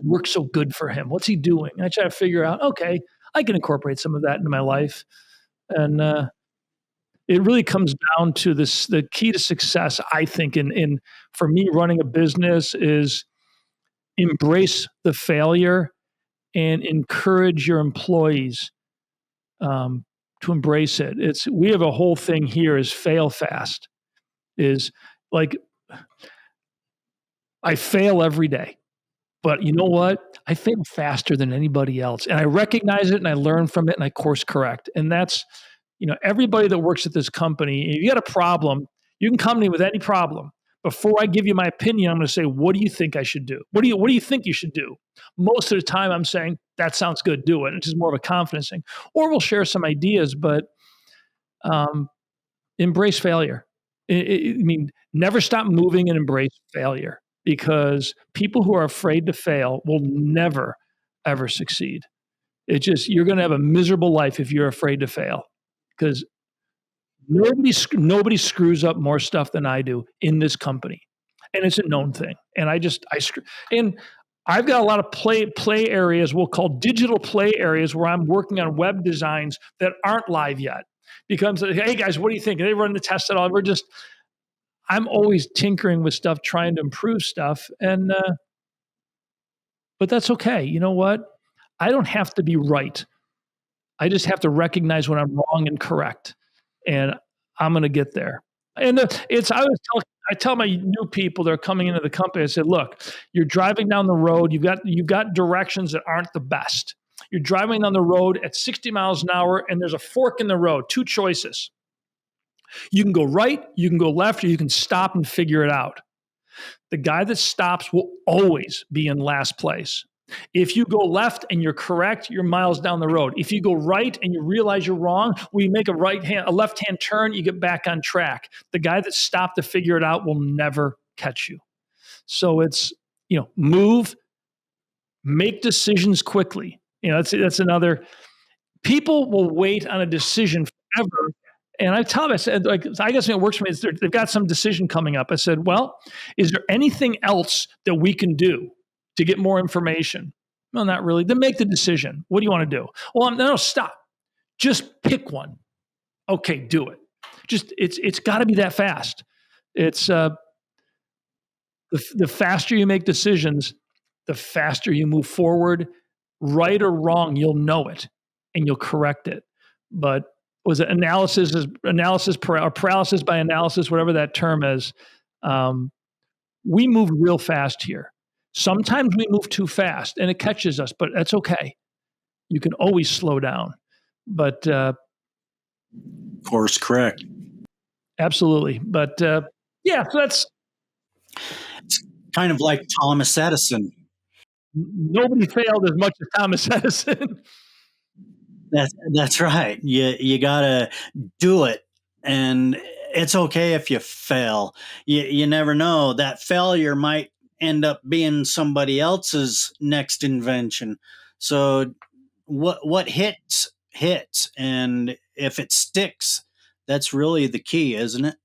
Speaker 3: work so good for him? What's he doing? And I try to figure out, okay, I can incorporate some of that into my life. And it really comes down to this. The key to success, I think, in for me running a business is embrace the failure and encourage your employees to embrace it. We have a whole thing here is fail fast. Is like, I fail every day, but you know what? I fail faster than anybody else, and I recognize it, and I learn from it, and I course correct. And that's, everybody that works at this company, if you got a problem, You can come to me with any problem. Before I give you my opinion, I'm going to say, what do you think I should do? What do you think you should do? Most of the time I'm saying, that sounds good, do it. It's just more of a confidence thing. Or we'll share some ideas, but embrace failure. I mean, never stop moving and embrace failure, because people who are afraid to fail will never, ever succeed. You're going to have a miserable life if you're afraid to fail, because nobody screws up more stuff than I do in this company. And it's a known thing. And I've got a lot of play areas we'll call digital play areas where I'm working on web designs that aren't live yet. Becomes, hey guys, what do you think? They run the test at all. I'm always tinkering with stuff, trying to improve stuff. And, but that's okay. You know what? I don't have to be right. I just have to recognize when I'm wrong and correct. And I'm going to get there. And I tell my new people that are coming into the company, I said, look, you're driving down the road. You've got directions that aren't the best. You're driving down the road at 60 miles an hour, and there's a fork in the road, 2 choices. You can go right, you can go left, or you can stop and figure it out. The guy that stops will always be in last place. If you go left and you're correct, you're miles down the road. If you go right and you realize you're wrong, when you make a left-hand turn, you get back on track. The guy that stopped to figure it out will never catch you. So it's, move, make decisions quickly. That's another. People will wait on a decision forever. And I tell them, I said, I guess it works for me. They've got some decision coming up. I said, well, is there anything else that we can do to get more information? Well, not really. Then make the decision. What do you want to do? Well, no, stop. Just pick one. Okay, do it. It's got to be that fast. It's the faster you make decisions, the faster you move forward. Right or wrong, you'll know it and you'll correct it. But was it paralysis by analysis, whatever that term is? We move real fast here. Sometimes we move too fast and it catches us, but that's okay. You can always slow down. But
Speaker 2: course correct.
Speaker 3: Absolutely. But so that's
Speaker 2: it's kind of like Thomas Edison.
Speaker 3: Nobody failed as much as Thomas Edison.
Speaker 2: That's right. You gotta do it, and it's okay if you fail. You never know, that failure might end up being somebody else's next invention. So what hits, and if it sticks, that's really the key, isn't it?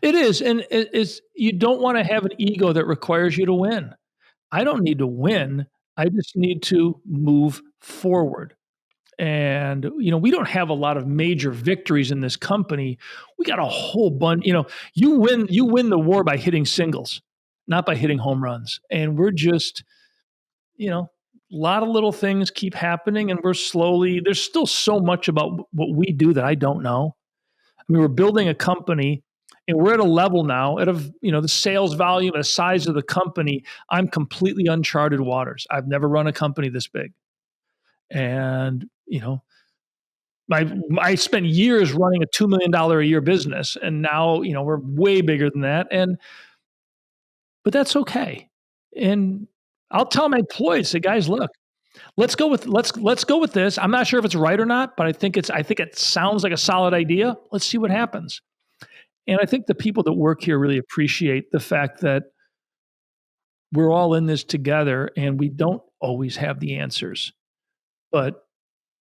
Speaker 3: It is, and you don't want to have an ego that requires you to win. I don't need to win. I just need to move forward. And, we don't have a lot of major victories in this company. We got a whole bunch, you win the war by hitting singles, not by hitting home runs. And we're just, a lot of little things keep happening, and there's still so much about what we do that I don't know. I mean, we're building a company, and we're at a level now the sales volume and the size of the company. I'm completely uncharted waters. I've never run a company this big. And, I spent years running a $2 million a year business, and now, we're way bigger than that. But that's okay. And I'll tell my employees, say, guys, look, let's go with this. I'm not sure if it's right or not, but I think it sounds like a solid idea. Let's see what happens. And I think the people that work here really appreciate the fact that we're all in this together, and we don't always have the answers, but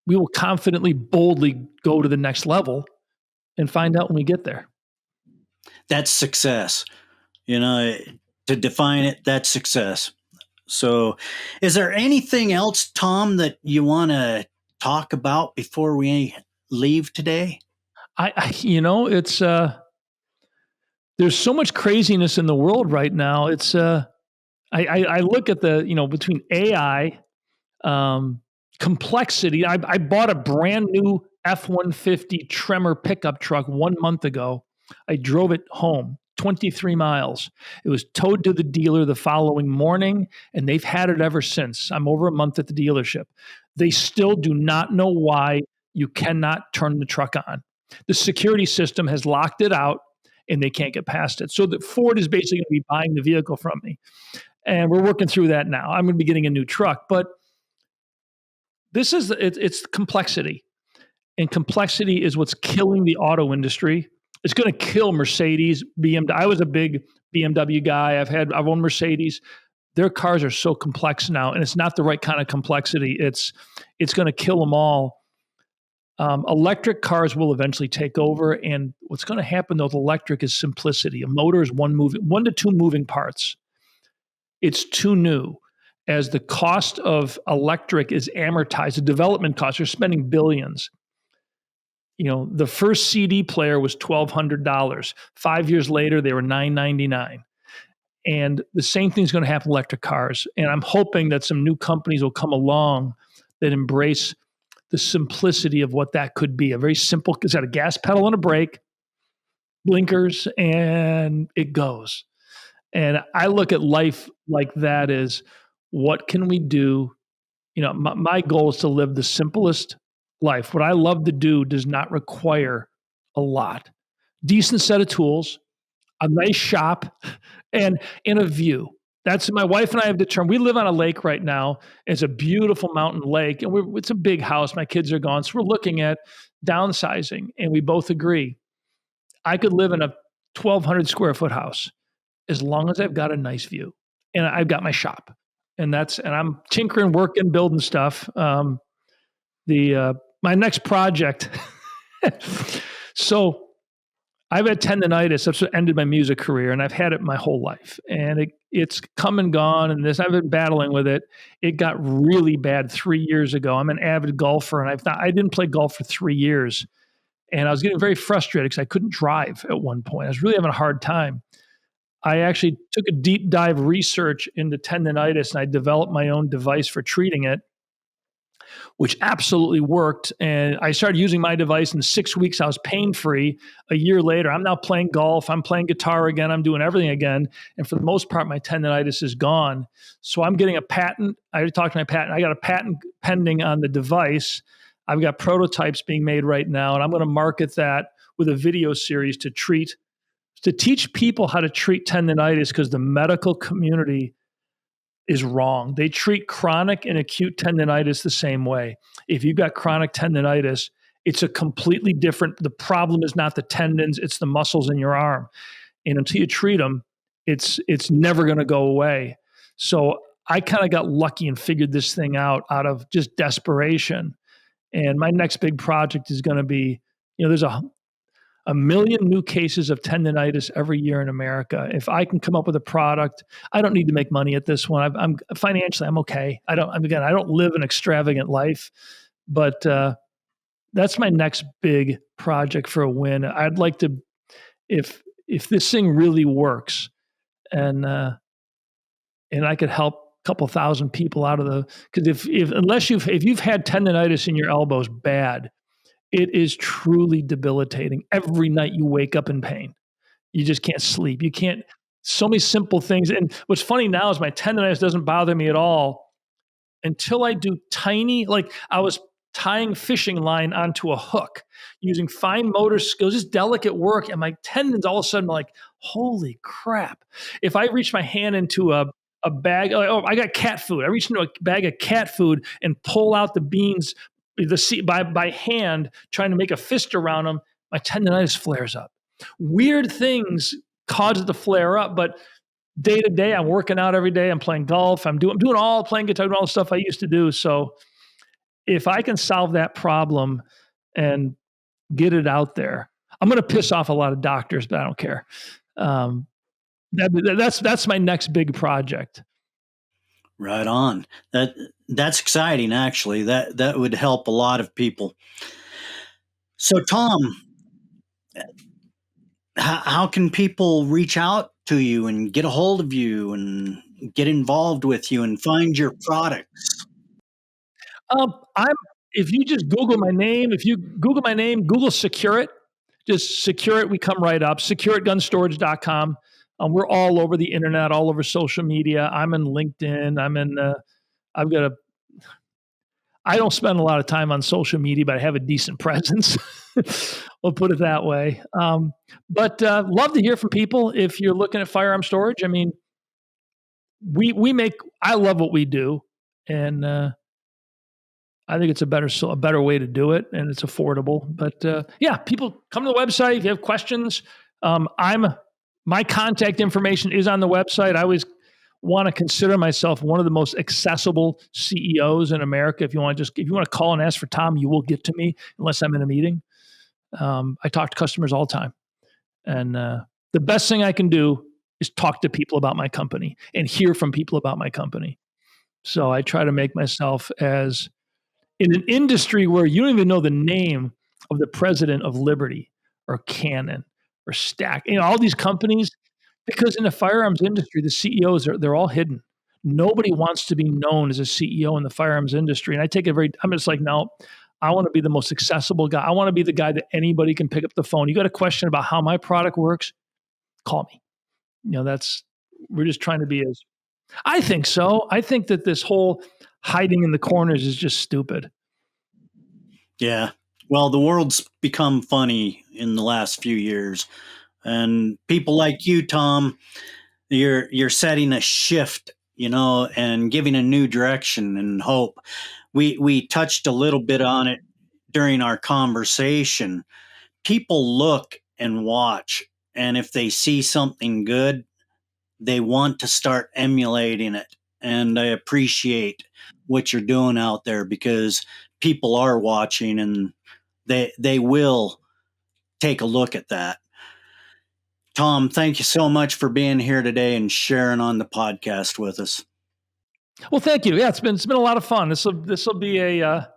Speaker 3: we will confidently, boldly go to the next level and find out when we get there.
Speaker 2: That's success. To define it, that's success. So is there anything else, Tom, that you want to talk about before we leave today?
Speaker 3: It's there's so much craziness in the world right now. It's I look at between AI, complexity. I bought a brand new F-150 Tremor pickup truck 1 month ago. I drove it home 23 miles. It was towed to the dealer the following morning, and they've had it ever since. I'm over a month at the dealership. They still do not know why you cannot turn the truck on. The security system has locked it out, and they can't get past it. So the Ford is basically going to be buying the vehicle from me. And we're working through that now. I'm going to be getting a new truck, but it's complexity. And complexity is what's killing the auto industry. It's going to kill Mercedes, BMW. I was a big BMW guy. I've owned Mercedes. Their cars are so complex now, and it's not the right kind of complexity. It's going to kill them all. Electric cars will eventually take over, and what's going to happen though with electric is simplicity. A motor is one to two moving parts. It's too new. As the cost of electric is amortized, the development costs, you're spending billions. The first CD player was $1,200. 5 years later, they were $999. And the same thing is going to happen with electric cars. And I'm hoping that some new companies will come along that embrace the simplicity of what that could be. A very simple, it's got a gas pedal and a brake, blinkers, and it goes. And I look at life like that as, what can we do? My goal is to live the simplest life. What I love to do does not require a lot. Decent set of tools, a nice shop, and in a view. That's my wife and I have determined. We live on a lake right now. It's a beautiful mountain lake, and it's a big house. My kids are gone, so we're looking at downsizing, and we both agree I could live in a 1,200 square foot house as long as I've got a nice view and I've got my shop, and I'm tinkering, working, building stuff. My next project. So I've had tendonitis. That's what ended my music career, and I've had it my whole life. And it's come and gone, and I've been battling with it. It got really bad 3 years ago. I'm an avid golfer, and I didn't play golf for 3 years. And I was getting very frustrated because I couldn't drive at one point. I was really having a hard time. I actually took a deep dive research into tendonitis, and I developed my own device for treating it, which absolutely worked. And I started using my device. In 6 weeks, I was pain-free. A year later, I'm now playing golf. I'm playing guitar again. I'm doing everything again. And for the most part, my tendonitis is gone. So I'm getting a patent. I already talked to my patent. I got a patent pending on the device. I've got prototypes being made right now, and I'm going to market that with a video series to teach people how to treat tendonitis, because the medical community is wrong. They treat chronic and acute tendonitis the same way. If you've got chronic tendonitis, it's a completely different, the problem is not the tendons, it's the muscles in your arm. And until you treat them, it's never going to go away. So I kind of got lucky and figured this thing out of just desperation. And my next big project is going to be, there's a million new cases of tendonitis every year in America. If I can come up with a product, I don't need to make money at this one. I'm financially, I'm okay. I don't live an extravagant life, but that's my next big project for a win. I'd like to, if this thing really works, and I could help a couple thousand people out of because if you've had tendonitis in your elbows bad, it is truly debilitating. Every night you wake up in pain. You just can't sleep. You can't, so many simple things. And what's funny now is my tendonitis doesn't bother me at all until I do like I was tying fishing line onto a hook using fine motor skills, just delicate work. And my tendons all of a sudden are like, holy crap. If I reach my hand into a bag, I got cat food. I reach into a bag of cat food and pull out the beans by hand, trying to make a fist around them, my tendonitis flares up. Weird things cause it to flare up, but day to day, I'm working out every day. I'm playing golf. I'm doing playing guitar, doing all the stuff I used to do. So if I can solve that problem and get it out there, I'm going to piss off a lot of doctors, but I don't care. That's my next big project.
Speaker 2: Right on. That's exciting, actually. That would help a lot of people. So, Tom, how can people reach out to you and get a hold of you and get involved with you and find your products?
Speaker 3: If you just Google my name, Google Secure It, just Secure It, we come right up, secureitgunstorage.com. We're all over the internet, all over social media. I'm in LinkedIn. I don't spend a lot of time on social media, but I have a decent presence. We'll put it that way. But love to hear from people if you're looking at firearm storage. I mean, I love what we do, and I think it's a better way to do it, and it's affordable. But yeah, people come to the website if you have questions. My contact information is on the website. I always want to consider myself one of the most accessible CEOs in America. If you want to call and ask for Tom, you will get to me unless I'm in a meeting. I talk to customers all the time, and the best thing I can do is talk to people about my company and hear from people about my company. So I try to make myself as in an industry where you don't even know the name of the president of Liberty or Canon or Stack, all these companies, because in the firearms industry, the CEOs they're all hidden. Nobody wants to be known as a CEO in the firearms industry. And I take I'm just like, no, I want to be the most accessible guy. I want to be the guy that anybody can pick up the phone. You got a question about how my product works? Call me. We're just trying to be I think so. I think that this whole hiding in the corners is just stupid.
Speaker 2: Yeah. Well, the world's become funny in the last few years, and people like you, Tom, you're setting a shift, and giving a new direction and hope. We touched a little bit on it during our conversation. People look and watch, and if they see something good, they want to start emulating it. And I appreciate what you're doing out there, because people are watching, and they will take a look at that. Tom, thank you so much for being here today and sharing on the podcast with us.
Speaker 3: Well, thank you. Yeah, it's been a lot of fun. This will be a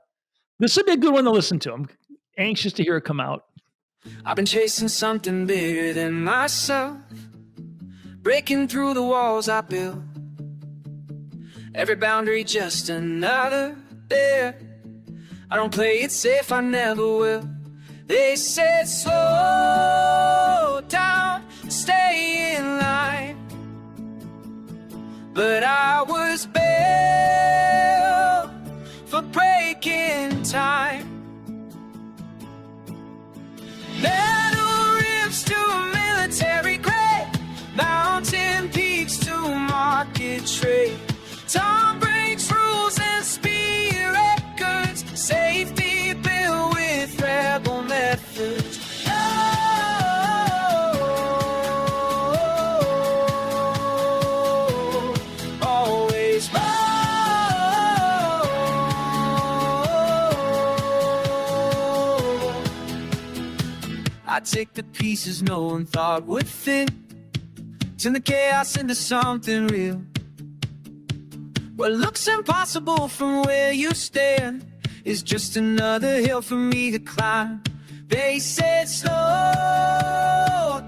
Speaker 3: good one to listen to. I'm anxious to hear it come out.
Speaker 1: I've been chasing something bigger than myself, breaking through the walls I built. Every boundary just another dare. I don't play it safe, I never will. They said slow down, stay in line, but I was built for breaking time. Metal rips to a military grade, mountain peaks to market trade. Tom breaks rules and speed records, safety built with rebel methods. Always more. I take the pieces no one thought would fit, turn the chaos into something real. What looks impossible from where you stand is just another hill for me to climb. They said slow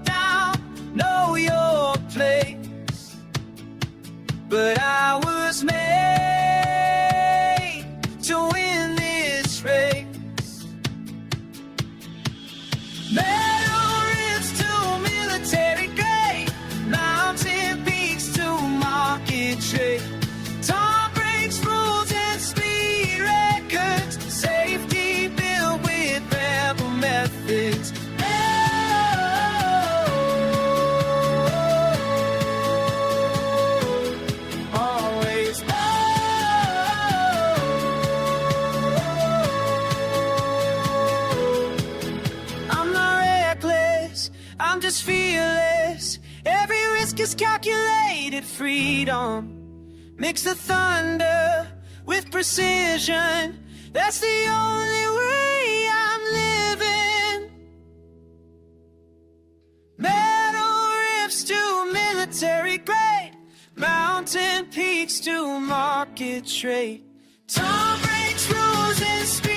Speaker 1: down, know your place, but I was made to win this race. Metal rips to military grade, mountain peaks to market trade. Tom breaks rules and speed records, safety built with rebel methods. Always I'm not reckless, I'm just fearless. Every risk is calculated freedom. Mix the thunder with precision. That's the only way I'm living. Metal rips to military grade, mountain peaks to market trade. Tom breaks rules and speed.